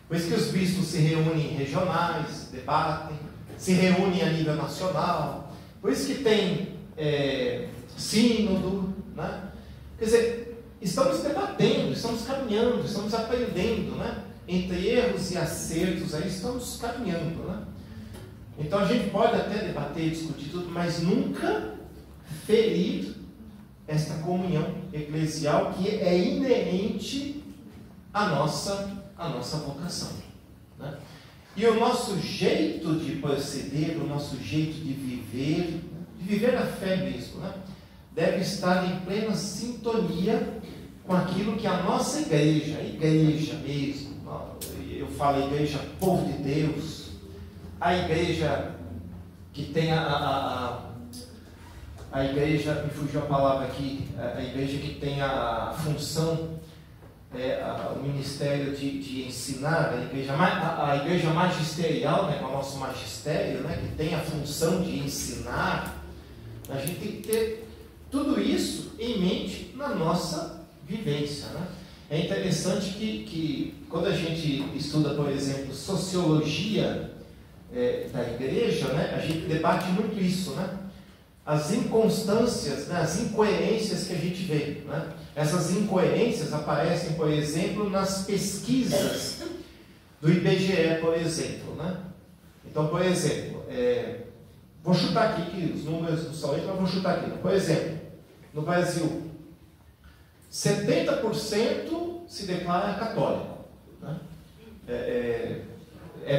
por isso que os bispos se reúnem regionais, debatem, se reúnem a nível nacional, por isso que tem sínodo, né? Quer dizer, estamos debatendo, estamos caminhando, estamos aprendendo, né? Entre erros e acertos, aí estamos caminhando, né? Então a gente pode até debater, discutir tudo, mas nunca ferir esta comunhão eclesial que é inerente à nossa vocação, né? E o nosso jeito de proceder, o nosso jeito de viver a fé mesmo, né? Deve estar em plena sintonia com aquilo que a nossa igreja, a igreja mesmo, eu falo igreja, povo de Deus, a igreja que tem a igreja, me fugiu a palavra aqui, a igreja que tem a função, o ministério de ensinar, a igreja magisterial, né, com o nosso magistério, né, que tem a função de ensinar. A gente tem que ter tudo isso em mente na nossa vivência, né? É interessante que quando a gente estuda, por exemplo, sociologia da igreja, né, a gente debate muito isso, né? As inconstâncias, né, as incoerências que a gente vê, né? Essas incoerências aparecem, por exemplo, nas pesquisas do IBGE, por exemplo, né? Então, por exemplo, vou chutar aqui, que os números não são esses, mas vou chutar aqui. Por exemplo, no Brasil, 70% se declara católico, né?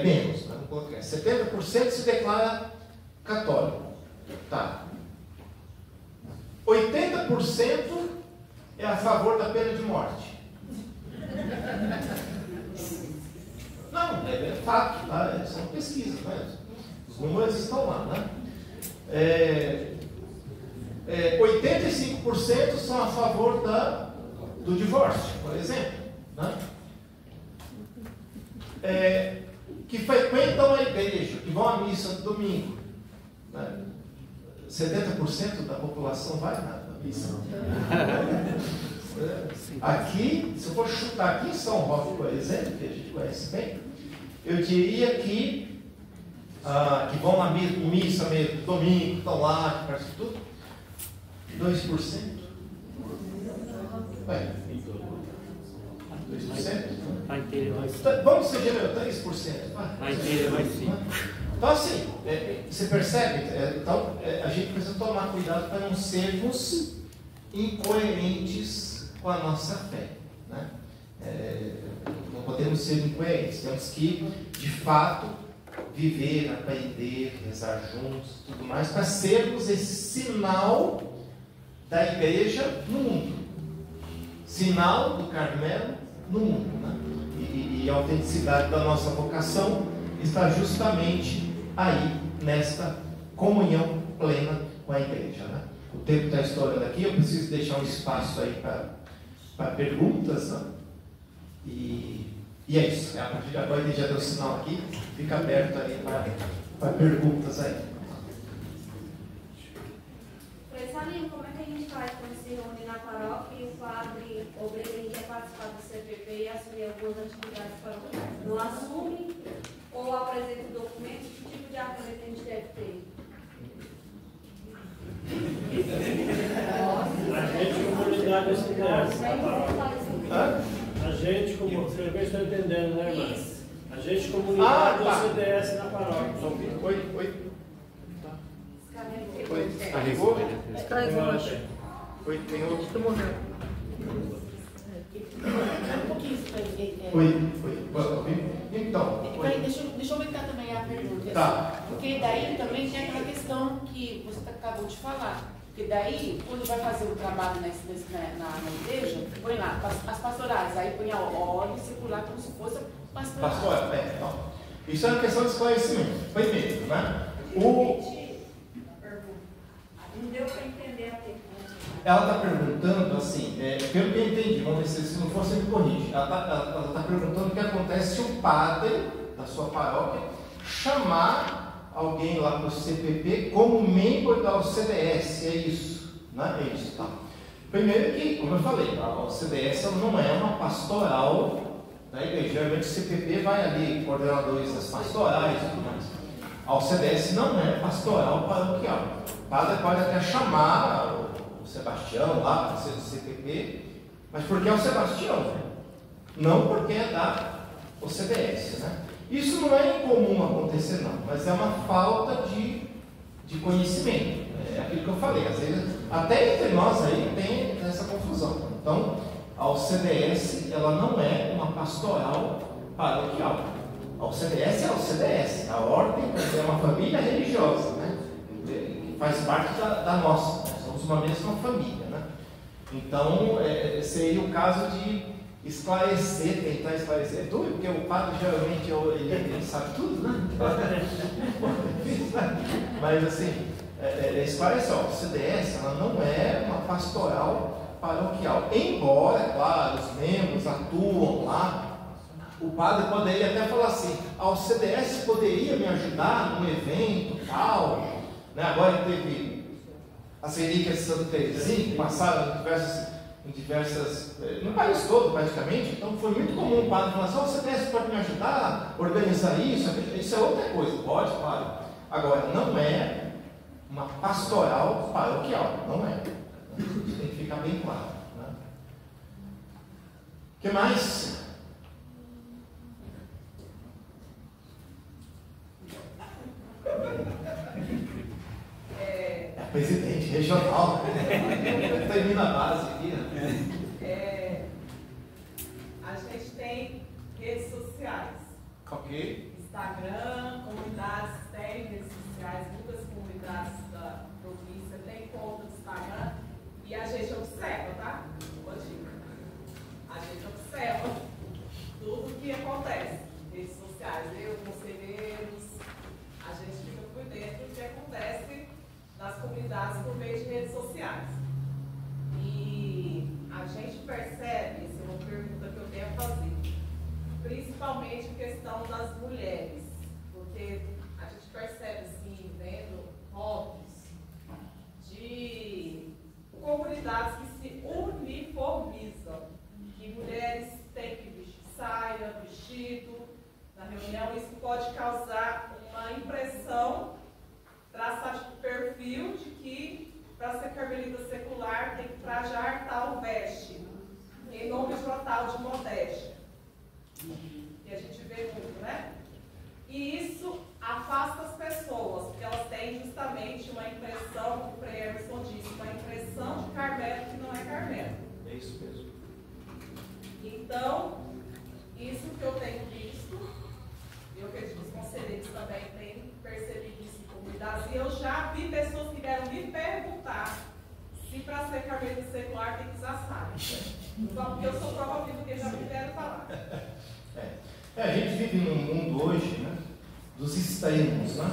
Menos, né? Vamos colocar. 70% se declara católico. Tá. 80% é a favor da pena de morte. Não, é fato, tá? São pesquisas, né? Os números estão lá, né? 85% são a favor do divórcio, por exemplo, né? Que frequentam a igreja, que vão à missa no domingo, né? 70% da população vai na missa. Aqui, se eu for chutar aqui em São Roque, por exemplo, que a gente conhece bem, eu diria que vão na missa mesmo, domingo, estão lá, que parece tudo, 2%. Ué, 2%? Vamos ser generosos, 3%. Vai inteiro, vai sim. Então, assim, você percebe? Então, a gente precisa tomar cuidado para não sermos incoerentes com a nossa fé, né? Não podemos ser incoerentes, temos que, de fato, viver, aprender, rezar juntos, tudo mais, para sermos esse sinal da igreja no mundo, sinal do Carmelo no mundo, né? E a autenticidade da nossa vocação está justamente aí, nesta comunhão plena com a igreja, né? O tempo está estourando aqui, eu preciso deixar um espaço aí para perguntas, né? E é isso, a partir de agora ele já deu sinal aqui, fica aberto aí para perguntas aí. Salinho, como é que a gente faz quando se reúne na paróquia e o padre obriga a gente a participar do CPP e assumir algumas atividades paroquiais? Não assume ou apresenta o documento? Que tipo de argumento a gente deve ter? A gente, comunidade estudantil da paróquia. A gente, como vocês estão entendendo, né, irmã? Isso. A gente, comunidade do CDS na paróquia. Oi. Carregou? Descarregou? Oi, tem outro. Então. Deixa eu aumentar também a pergunta. Tá. Porque daí também tem aquela questão que você acabou de falar. Porque daí, quando vai fazer o trabalho na igreja, põe lá as pastorais, aí põe a ordem circular como se fosse pastoral. Pastoral, então. Isso é uma questão de esclarecimento. Primeiro, né? Não deu para entender a pergunta. Ela está perguntando assim, pelo que eu entendi, vamos ver se não for, você me corrige. Ela está perguntando o que acontece se o padre da sua paróquia chamar alguém lá para o CPP como membro da CDS, é isso, né? É isso, tá? Primeiro que, como eu falei, a CDS não é uma pastoral da igreja. Geralmente o CPP vai ali, coordenadores das pastorais e tudo mais. A CDS não é pastoral paroquial. O padre pode até chamar o Sebastião lá para ser do CPP, mas porque é o Sebastião, não porque é da CDS, né? Isso não é incomum acontecer, não, mas é uma falta de conhecimento. É aquilo que eu falei, às vezes, até entre nós aí tem essa confusão. Então, a OCDS, ela não é uma pastoral paroquial. A OCDS é a OCDS, a ordem é uma família religiosa, né? Que faz parte da nossa, né? Somos uma mesma família, né? Então, seria o caso de esclarecer, tentar esclarecer. É duro, porque o padre geralmente ele sabe tudo, né? Mas assim, esclarecer, o CDS ela não é uma pastoral paroquial. Embora, claro, os membros atuam lá, o padre poderia até falar assim: o CDS poderia me ajudar num evento tal, né? Agora teve as relíquias de Santa Teresinha, que passaram em diversas, no país todo praticamente. Então foi muito comum o padre falar assim: o CDS pode me ajudar a organizar isso? Isso é outra coisa, pode, claro. Agora, não é uma pastoral paroquial, não é. Isso tem que ficar bem claro, né? O que mais? Presidente regional, termina a base aqui, né? A gente tem redes sociais. Ok. Instagram, comunidades têm redes sociais, muitas comunidades da província têm conta do Instagram e a gente observa, tá? A gente observa tudo o que acontece. Redes sociais, conselheiros, a gente fica por dentro do que acontece nas comunidades por meio de redes sociais. E a gente percebe, essa é uma pergunta que eu tenho a fazer, principalmente a questão das mulheres, porque a gente percebe, assim, vendo fotos de comunidades que se uniformizam, que mulheres têm que vestir saia, vestido, na reunião. Isso pode causar uma impressão, traçar de perfil de que para ser carmelita secular tem que trajar tal veste, em nome de uma tal de modéstia. Que a gente vê muito, né? E isso afasta as pessoas, porque elas têm justamente uma impressão, como o Frei Emerson disse, uma impressão de Carmelo que não é Carmelo. É isso mesmo. Então, isso que eu tenho visto, eu acredito que os conselheiros também têm percebido isso em comunidades, e eu já vi pessoas que vieram me perguntar se para ser carmelita secular tem que usar saia. Só porque eu sou prova viva que já me vieram falar. A gente vive num mundo hoje, né, dos extremos, né?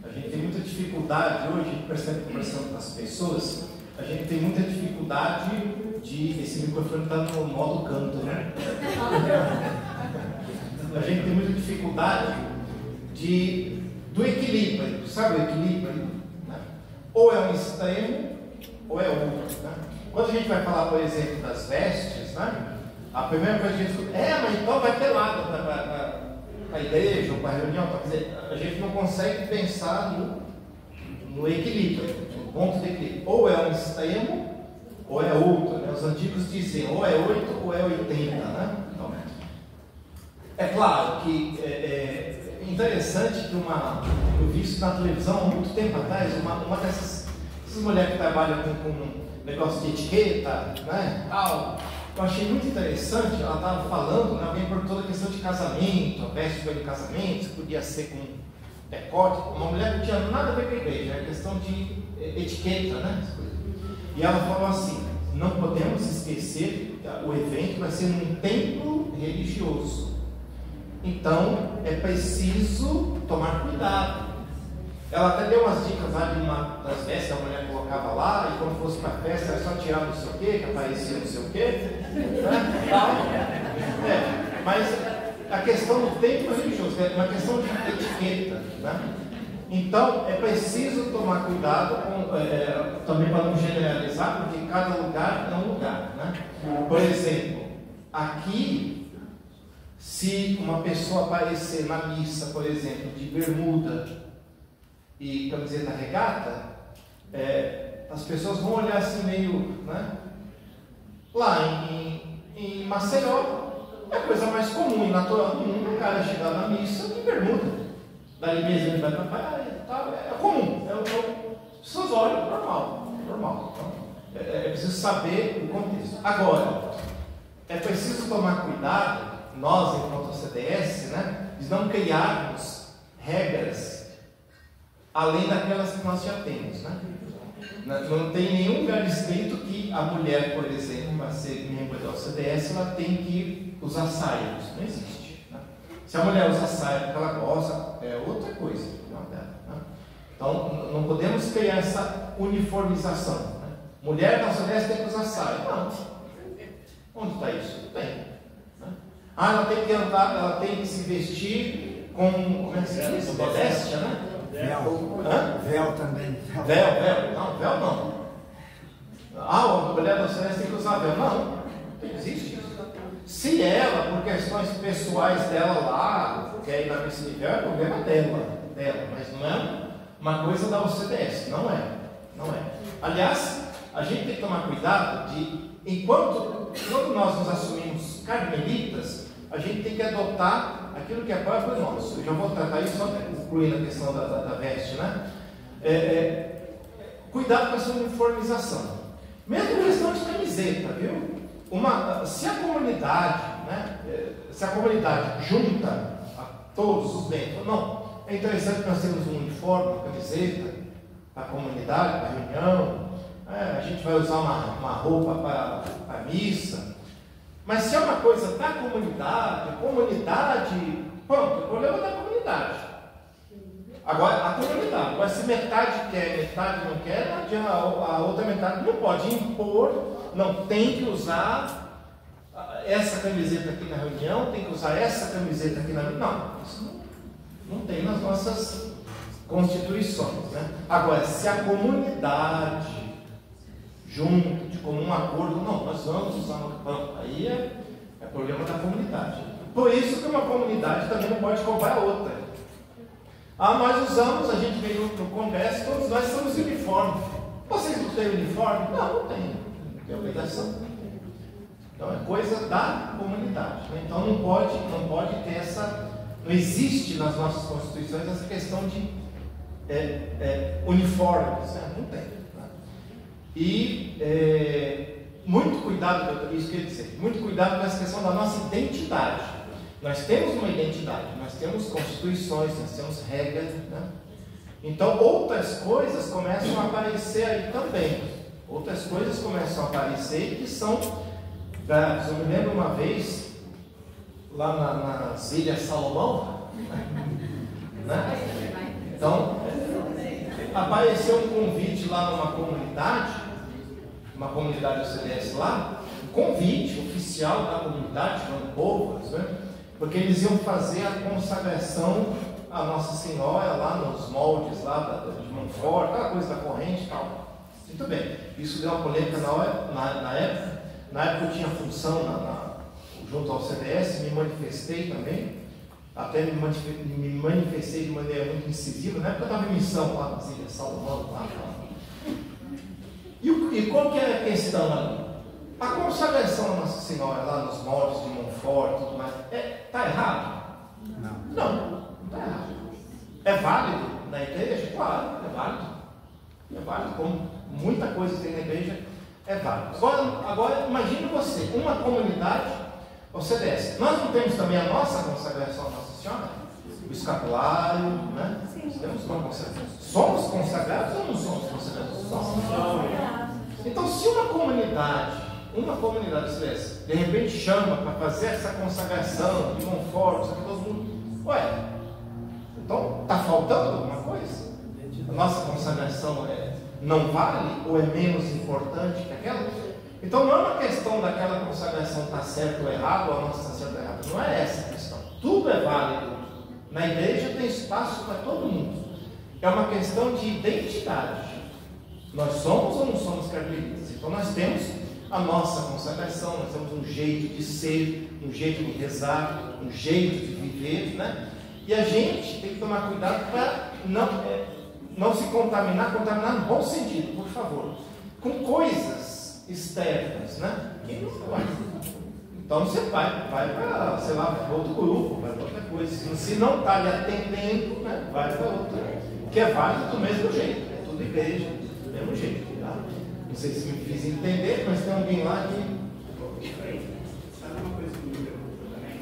A gente tem muita dificuldade hoje, a gente percebe conversando com as pessoas, a gente tem muita dificuldade de... Esse microfone está no modo canto, né? A gente tem muita dificuldade do equilíbrio, sabe o equilíbrio? Né? Ou é um extremo, ou é outro, né? Quando a gente vai falar, por exemplo, das vestes, né? A primeira coisa que a gente escuta, mas então vai pelado para a igreja ou para a reunião. Quer dizer, a gente não consegue pensar no equilíbrio, no ponto de equilíbrio. Ou é um extremo, ou é outro. Né? Os antigos diziam, ou é 8 ou é 80. Né? Então, é claro que é interessante que eu vi isso na televisão há muito tempo atrás, uma dessas mulheres que trabalham com negócio de etiqueta, né? Tal. Eu achei muito interessante, ela estava falando, né, alguém perguntou a questão de casamento, a veste de casamento, se podia ser com decote, uma mulher que não tinha nada a ver com a igreja, é questão de etiqueta, né? E ela falou assim, não podemos esquecer que o evento vai ser num templo religioso. Então, é preciso tomar cuidado. Ela até deu umas dicas lá de uma das vestes que a mulher colocava lá, e quando fosse para a festa era só tirar não sei o que aparecia não sei o que, né? Mas a questão do templo religioso é uma questão de etiqueta, né? Então, é preciso tomar cuidado também para não generalizar, porque cada lugar é um lugar, né? Por exemplo, aqui, se uma pessoa aparecer na missa, por exemplo, de bermuda e camiseta regata, as pessoas vão olhar assim meio, né? Lá em Maceió, é a coisa mais comum e natural do mundo o cara chegar na missa de bermuda. Daí mesmo ele vai para a praia, é comum, as pessoas olham, normal. Então, é preciso saber o contexto. Agora, é preciso tomar cuidado, nós enquanto CDS, né, de não criarmos regras além daquelas que nós já temos, né? Não tem nenhum lugar escrito que a mulher, por exemplo, para ser membro da CDS, ela tem que usar saia. Isso não existe, né? Se a mulher usa saia porque ela gosta, é outra coisa, não dela, né? Então, não podemos criar essa uniformização, né? Mulher da CDS tem que usar saia. Não. Onde está isso? Não tem, né? Ela tem que andar, ela tem que se vestir com, como é que se diz? Modéstia, né? Véu também. Véu. Não, véu não. A mulher da CDS tem que usar véu. Não existe isso. Se ela, por questões pessoais dela lá, quer ir na missa de véu, é problema dela, mas não é uma coisa da OCDS. Não é. Aliás, a gente tem que tomar cuidado de, quando nós nos assumimos carmelitas, a gente tem que adotar aquilo que é próprio nosso. Eu já vou tratar isso, só concluindo a questão da veste, né? Cuidado com essa uniformização. Mesmo questão de camiseta, viu? Se a comunidade, né? Se a comunidade junta a todos os membros, não, é interessante que nós temos um uniforme, uma camiseta para a comunidade, para a reunião, a gente vai usar uma roupa para a missa. Mas se é uma coisa da comunidade, pronto, o problema é da comunidade. Agora, a comunidade. Agora, se metade quer, metade não quer, a outra metade não pode impor, não tem que usar essa camiseta aqui na reunião, tem que usar essa camiseta aqui na reunião. Não, isso não tem nas nossas constituições, né? Agora, se a comunidade junto, de comum acordo, não, nós vamos usar no campo, aí é problema da comunidade. Por isso que uma comunidade também não pode comprar a outra. Nós usamos, a gente veio no congresso, todos nós somos uniformes. Vocês não têm uniforme? Não tem. Não tem obrigação. Então é coisa da comunidade, né? Então não pode ter não existe nas nossas constituições essa questão de uniformes, né? Não tem. E muito cuidado, isso quer dizer, muito cuidado com essa questão da nossa identidade. Nós temos uma identidade, nós temos constituições, nós temos regras, né? Então outras coisas começam a aparecer aí também. Outras coisas começam a aparecer que são, eu me lembro uma vez, lá nas Ilhas Salomão, né? Então, apareceu um convite lá numa comunidade do CDS lá, um convite oficial da comunidade, chamando povos, né? Porque eles iam fazer a consagração à Nossa Senhora lá nos moldes lá de Montfort, aquela coisa da corrente e tal. Muito bem, isso deu uma polêmica na época. Na época eu tinha função junto ao CDS, me manifestei também. Até me manifestei de maneira muito incisiva, na época eu estava em missão lá nas Ilhas Salomão, lá. E qual que é a questão ali? A consagração da Nossa Senhora lá nos moldes de Montfort e tudo mais, está errado? Não está errado. É válido na igreja? Claro, é válido. É válido, como muita coisa tem na igreja, é válido. Agora imagine você, uma comunidade, o CDS. Nós não temos também a nossa consagração à Nossa Senhora? O escapulário, né? Temos uma consagração. Somos consagrados ou não somos consagrados? Somos. Então, se uma comunidade CDS, de repente chama para fazer essa consagração de Montfort, todo mundo, então está faltando alguma coisa? A nossa consagração não vale ou é menos importante que aquela? Então não é uma questão daquela consagração estar certo ou errado, ou a nossa está certo ou errado. Não é essa a questão. Tudo é válido. Na igreja tem espaço para todo mundo. é uma questão de identidade. Nós somos ou não somos carmelitas? Então nós temos a nossa consagração, nós temos um jeito de ser, um jeito de rezar, um jeito de viver, né? E a gente tem que tomar cuidado para não se contaminar no bom sentido, por favor, com coisas externas, né? Que não vai. Então você vai para, sei lá, para outro grupo, vai para outra coisa. Se não está lhe atendendo, né, vai para outro, que é válido do mesmo jeito. É tudo igreja, do mesmo jeito. Tá? Não sei se me fiz entender, mas tem alguém lá que... Sabe uma coisa que me preocupa também?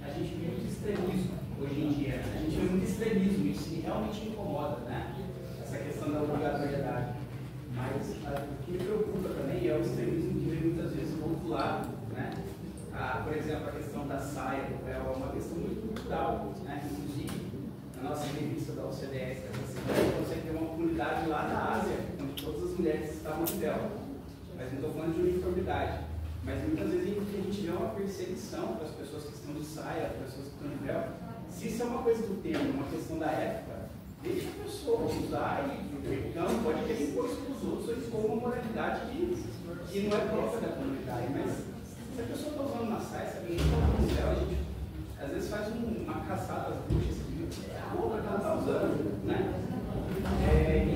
A gente vê muito extremismo hoje em dia. A gente vê muito extremismo, isso realmente incomoda, né? Essa questão da obrigatoriedade. Mas o que me preocupa também é o extremismo que vem muitas vezes do outro lado, né? Por exemplo, a questão da saia do véu é uma questão muito cultural, né? Inclusive, na nossa revista da OCDS, você tem uma comunidade lá na Ásia, onde todas as mulheres estavam de véu. Mas não estou falando de uniformidade. Mas muitas vezes a gente vê uma perseguição para as pessoas que estão de saia, para as pessoas que estão de véu. Se isso é uma coisa do tempo, uma questão da época, deixa a pessoa usar e não pode ter imposto para os outros com uma moralidade que não é própria da comunidade. Mas se a pessoa está usando uma saia, se a gente está usando o céu, a gente às vezes faz uma caçada às bruxas, a roupa que ela está usando, né?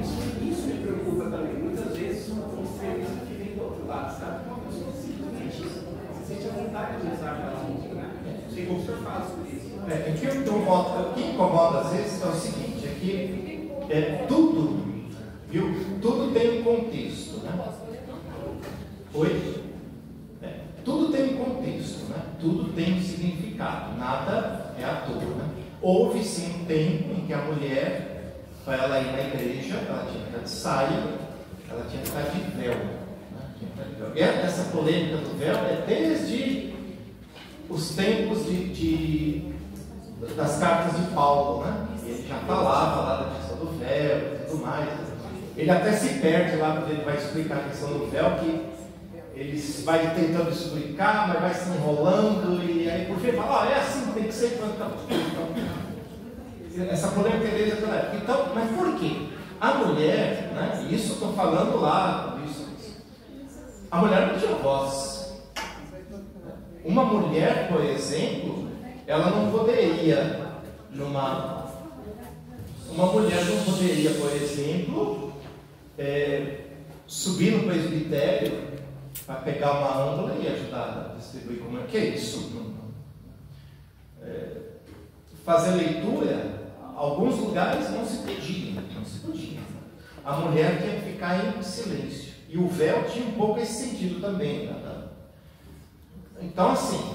Isso me preocupa também. Muitas vezes um serviço que vem do outro lado, sabe? Uma pessoa simplesmente se sente à vontade de usar aquela roupa, né? Não sei como o senhor faz por isso. O que incomoda às vezes é o seguinte, é que tudo, viu? Tudo tem um contexto, né? Oi? Tudo tem um contexto, né? Tudo tem um significado, nada é à toa, né? Houve sim um tempo em que a mulher, para ela ir na igreja, ela tinha que estar de saia, ela tinha que estar de véu, né? E essa polêmica do véu é desde os tempos das cartas de Paulo, né? Ele já falava lá da questão do véu e tudo mais. Ele até se perde lá quando ele vai explicar a questão do véu, que ele vai tentando explicar, mas vai se enrolando, e aí por fim fala, é assim, tem que ser. Essa polêmica é desde aquela época. Então, mas por quê? A mulher, né? Isso eu estou falando lá, a mulher não tinha voz. Uma mulher, por exemplo, ela não poderia uma mulher não poderia, por exemplo, subir no presbitério para pegar uma âmbula e ajudar a distribuir como é que é isso? Fazer leitura, alguns lugares não se podia. A mulher tinha que ficar em silêncio. E o véu tinha um pouco esse sentido também. Então, assim,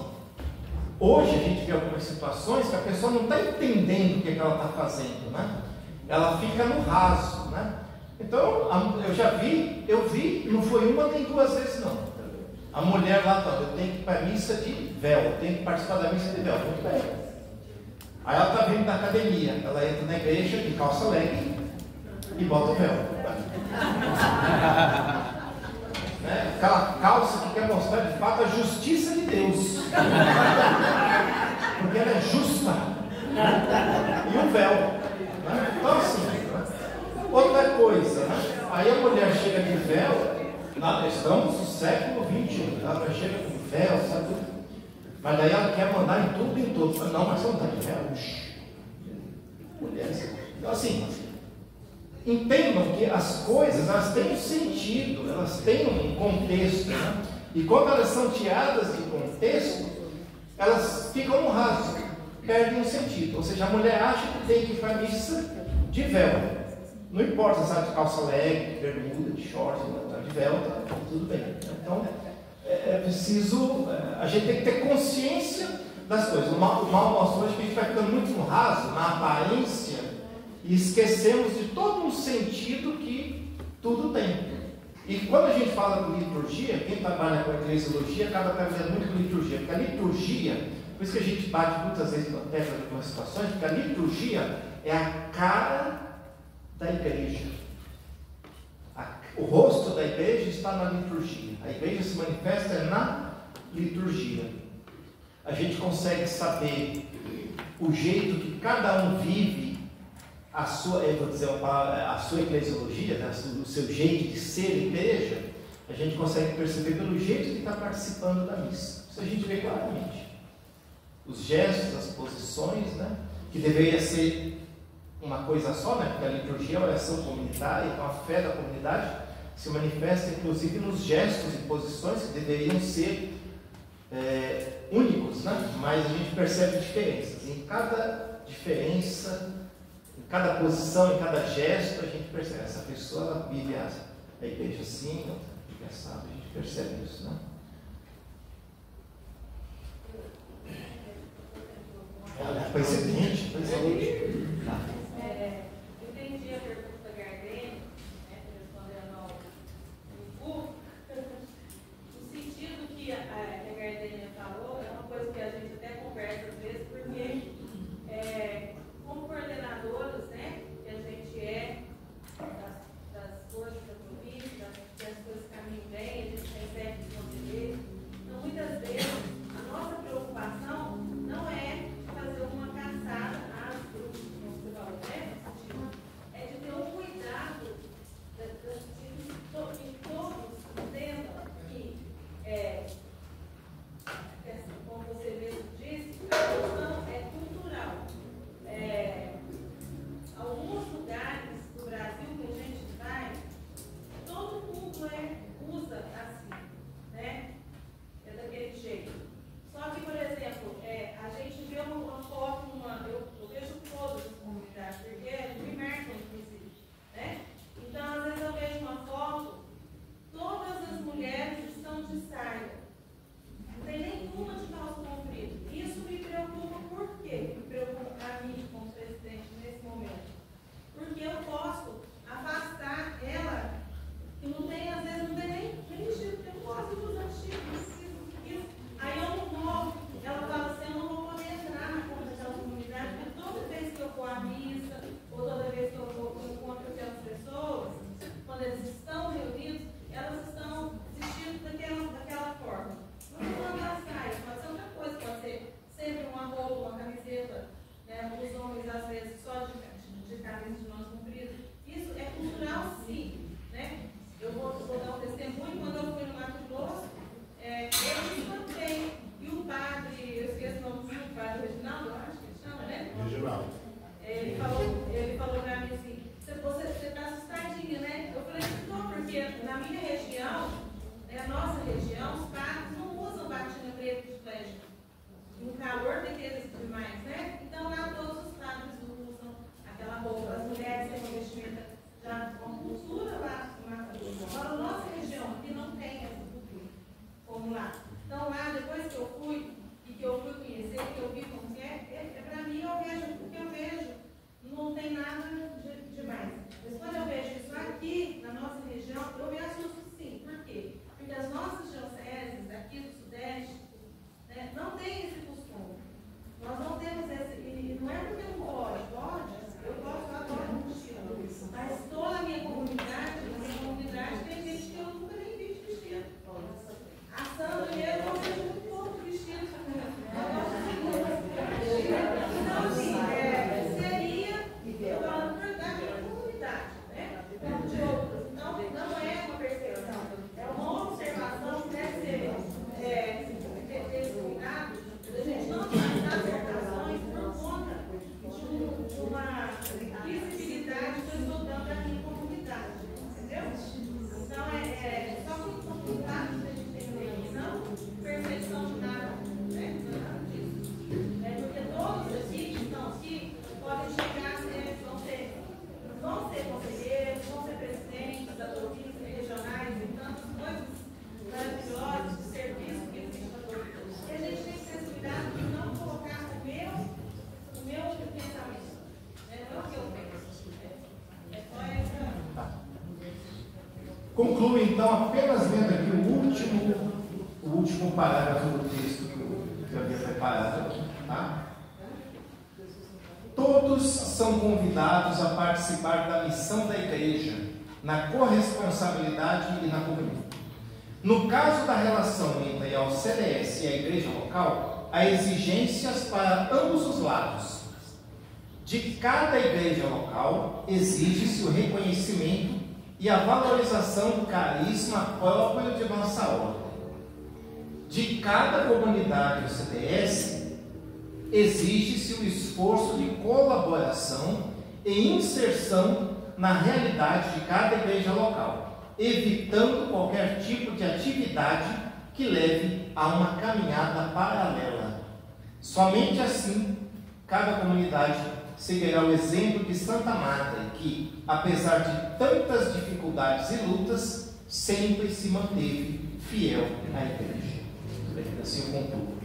hoje a gente vê algumas situações que a pessoa não está entendendo o que ela está fazendo, né? Ela fica no raso, né? Então, eu vi, não foi uma nem duas vezes não. A mulher lá fala, eu tenho que ir para a missa de véu, eu tenho que participar da missa de véu. Muito bem. Aí ela está vindo da academia, ela entra na igreja de calça leg e bota o véu. Né? Aquela calça que quer mostrar de fato a justiça de Deus. Porque ela é justa. E o véu. Né? Então assim, outra coisa, né? Aí a mulher chega de véu, nós estamos no século XXI, ela chega com véu, sabe? Mas daí ela quer mandar em tudo e em todos. Não, mas não está de véu. Mulheres. Então assim, entendam que as coisas, elas têm um sentido, elas têm um contexto, né? E quando elas são tiradas de contexto, elas ficam no raso, perdem o sentido. Ou seja, a mulher acha que tem que ir para a missa de véu. Não importa se ela de calça leg, de bermuda, de short, de véu, tá tudo bem. Então, é preciso, a gente tem que ter consciência das coisas. O mal nosso hoje é que a gente vai ficando muito no raso, na aparência, e esquecemos de todo um sentido que tudo tem. E quando a gente fala de liturgia, quem trabalha com a eclesiologia acaba trabalhando muito com liturgia, porque a liturgia, por isso que a gente bate muitas vezes na tecla de algumas situações, porque a liturgia é a cara da igreja. O rosto da igreja está na liturgia. A igreja se manifesta na liturgia. A gente consegue saber o jeito que cada um vive a sua, eu vou dizer uma palavra, a sua eclesiologia, né, o seu jeito de ser igreja, a gente consegue perceber pelo jeito que está participando da missa. Isso a gente vê claramente. Os gestos, as posições, né, que deveria ser uma coisa só, né, porque a liturgia é a oração comunitária, então a fé da comunidade se manifesta inclusive nos gestos e posições que deveriam ser únicos, né? Mas a gente percebe diferenças. Em cada diferença, em cada posição, em cada gesto, a gente percebe. Essa pessoa ela vive a igreja assim, outra vive assado, a gente percebe isso, né? Foi seguinte, foi seguinte. Entendi a pergunta da Gardene, respondendo ao Hugo, no sentido que a Gardene falou, é uma coisa que a gente até conversa às vezes, porque como coordenadores, né, que a gente é das forças da província, que as coisas caminham bem, a gente recebe os conselheiros, então muitas vezes a nossa preocupação não é fazer uma caçada às grupos, como você falou, né? É de ter um cuidado de todos entendam que, como você mesmo disse, a questão é cultural. Alguns lugares do Brasil que a gente vai, todo mundo usa assim, né? É daquele jeito. Só que, por exemplo, a gente vê uma foto, eu vejo todas as comunidades, porque me marcam, inclusive, né? Então, às vezes eu vejo uma foto, todas as mulheres estão de saia, não tem nenhuma de calça comprida. Isso me preocupa, por quê? Me preocupa a mim, como presidente, nesse momento. Porque eu posso afastar ela, que não tem, às vezes, não tem nem vestido, porque eu não gosto de usar vestido, não preciso disso. Aí eu não vou, ela fala assim, eu não vou poder entrar na conta daquela comunidade, porque toda vez que eu vou à missa, ou toda vez que eu encontro aquelas pessoas, quando eles estão reunidos, elas estão vestidas daquela forma. Não é uma saia, pode ser outra coisa, pode ser sempre uma roupa, uma camiseta, né? Os homens às vezes só de camisa de mãos compridas. Isso é cultural, sim, né? Eu vou dar um testemunho, quando eu fui no Mato Grosso, eles também, e o padre, eu esqueço o nome do padre Reginaldo, eu acho que ele chama, né? Reginaldo. Ele falou para mim assim, você está assustadinha, né? Eu falei, não, porque na minha região, a nossa região, os padres não usam batina preta de flecha. No calor daqueles demais, né? Então lá todos os padres usam aquela roupa, as mulheres têm uma vestimenta já com cultura lá no Mato Grosso. Agora, a nossa região aqui não tem essa cultura, como lá. Então lá, depois que eu fui, e que eu fui conhecer, que eu vi como é para mim eu vejo, porque eu vejo, não tem nada demais. Mas quando eu vejo isso aqui, na nossa região, eu me assusto sim. Por quê? Porque as nossas dioceses aqui do Sudeste, né, não tem esse costume. Nós não temos esse, e não é porque não pode, eu gosto, adoro um vestido. Mas toda a minha comunidade tem gente que eu nunca nem vi de vestido. A Sandra mesmo, eu vejo muito pouco vestido. Então, assim, seria, eu falo na verdade, é uma comunidade, né? De outras. Então, não é uma percepção, é uma observação que deve ser esse cuidado, a gente não passar as orientações por conta de uma visibilidade que eu estou dando à minha comunidade, entendeu? Então, só com cuidado que a gente tem que ter, não perfeição de nada, né? Nada disso. Porque todos aqui que estão aqui podem chegar a ser, vão ser conselheiros, vão ser presidentes da província, regionais e tantas coisas maravilhosas de serviço que existe na província. E a gente tem que ter cuidado de não colocar o meu pensamento. Não é o que eu penso. É só essa. Concluo então apenas lendo aqui o último parágrafo do texto que eu havia preparado. Tá? Todos são convidados a participar da missão da igreja, na corresponsabilidade e na comunhão. No caso da relação entre ao CDS e a igreja local, há exigências para ambos os lados. De cada igreja local exige-se o reconhecimento e a valorização do carisma próprio de nossa ordem. De cada comunidade do CDS exige-se o esforço de colaboração e inserção na realidade de cada igreja local, evitando qualquer tipo de atividade que leve a uma caminhada paralela. Somente assim, cada comunidade seguirá o exemplo de Santa Marta, que, apesar de tantas dificuldades e lutas, sempre se manteve fiel à igreja. Assim eu concluo.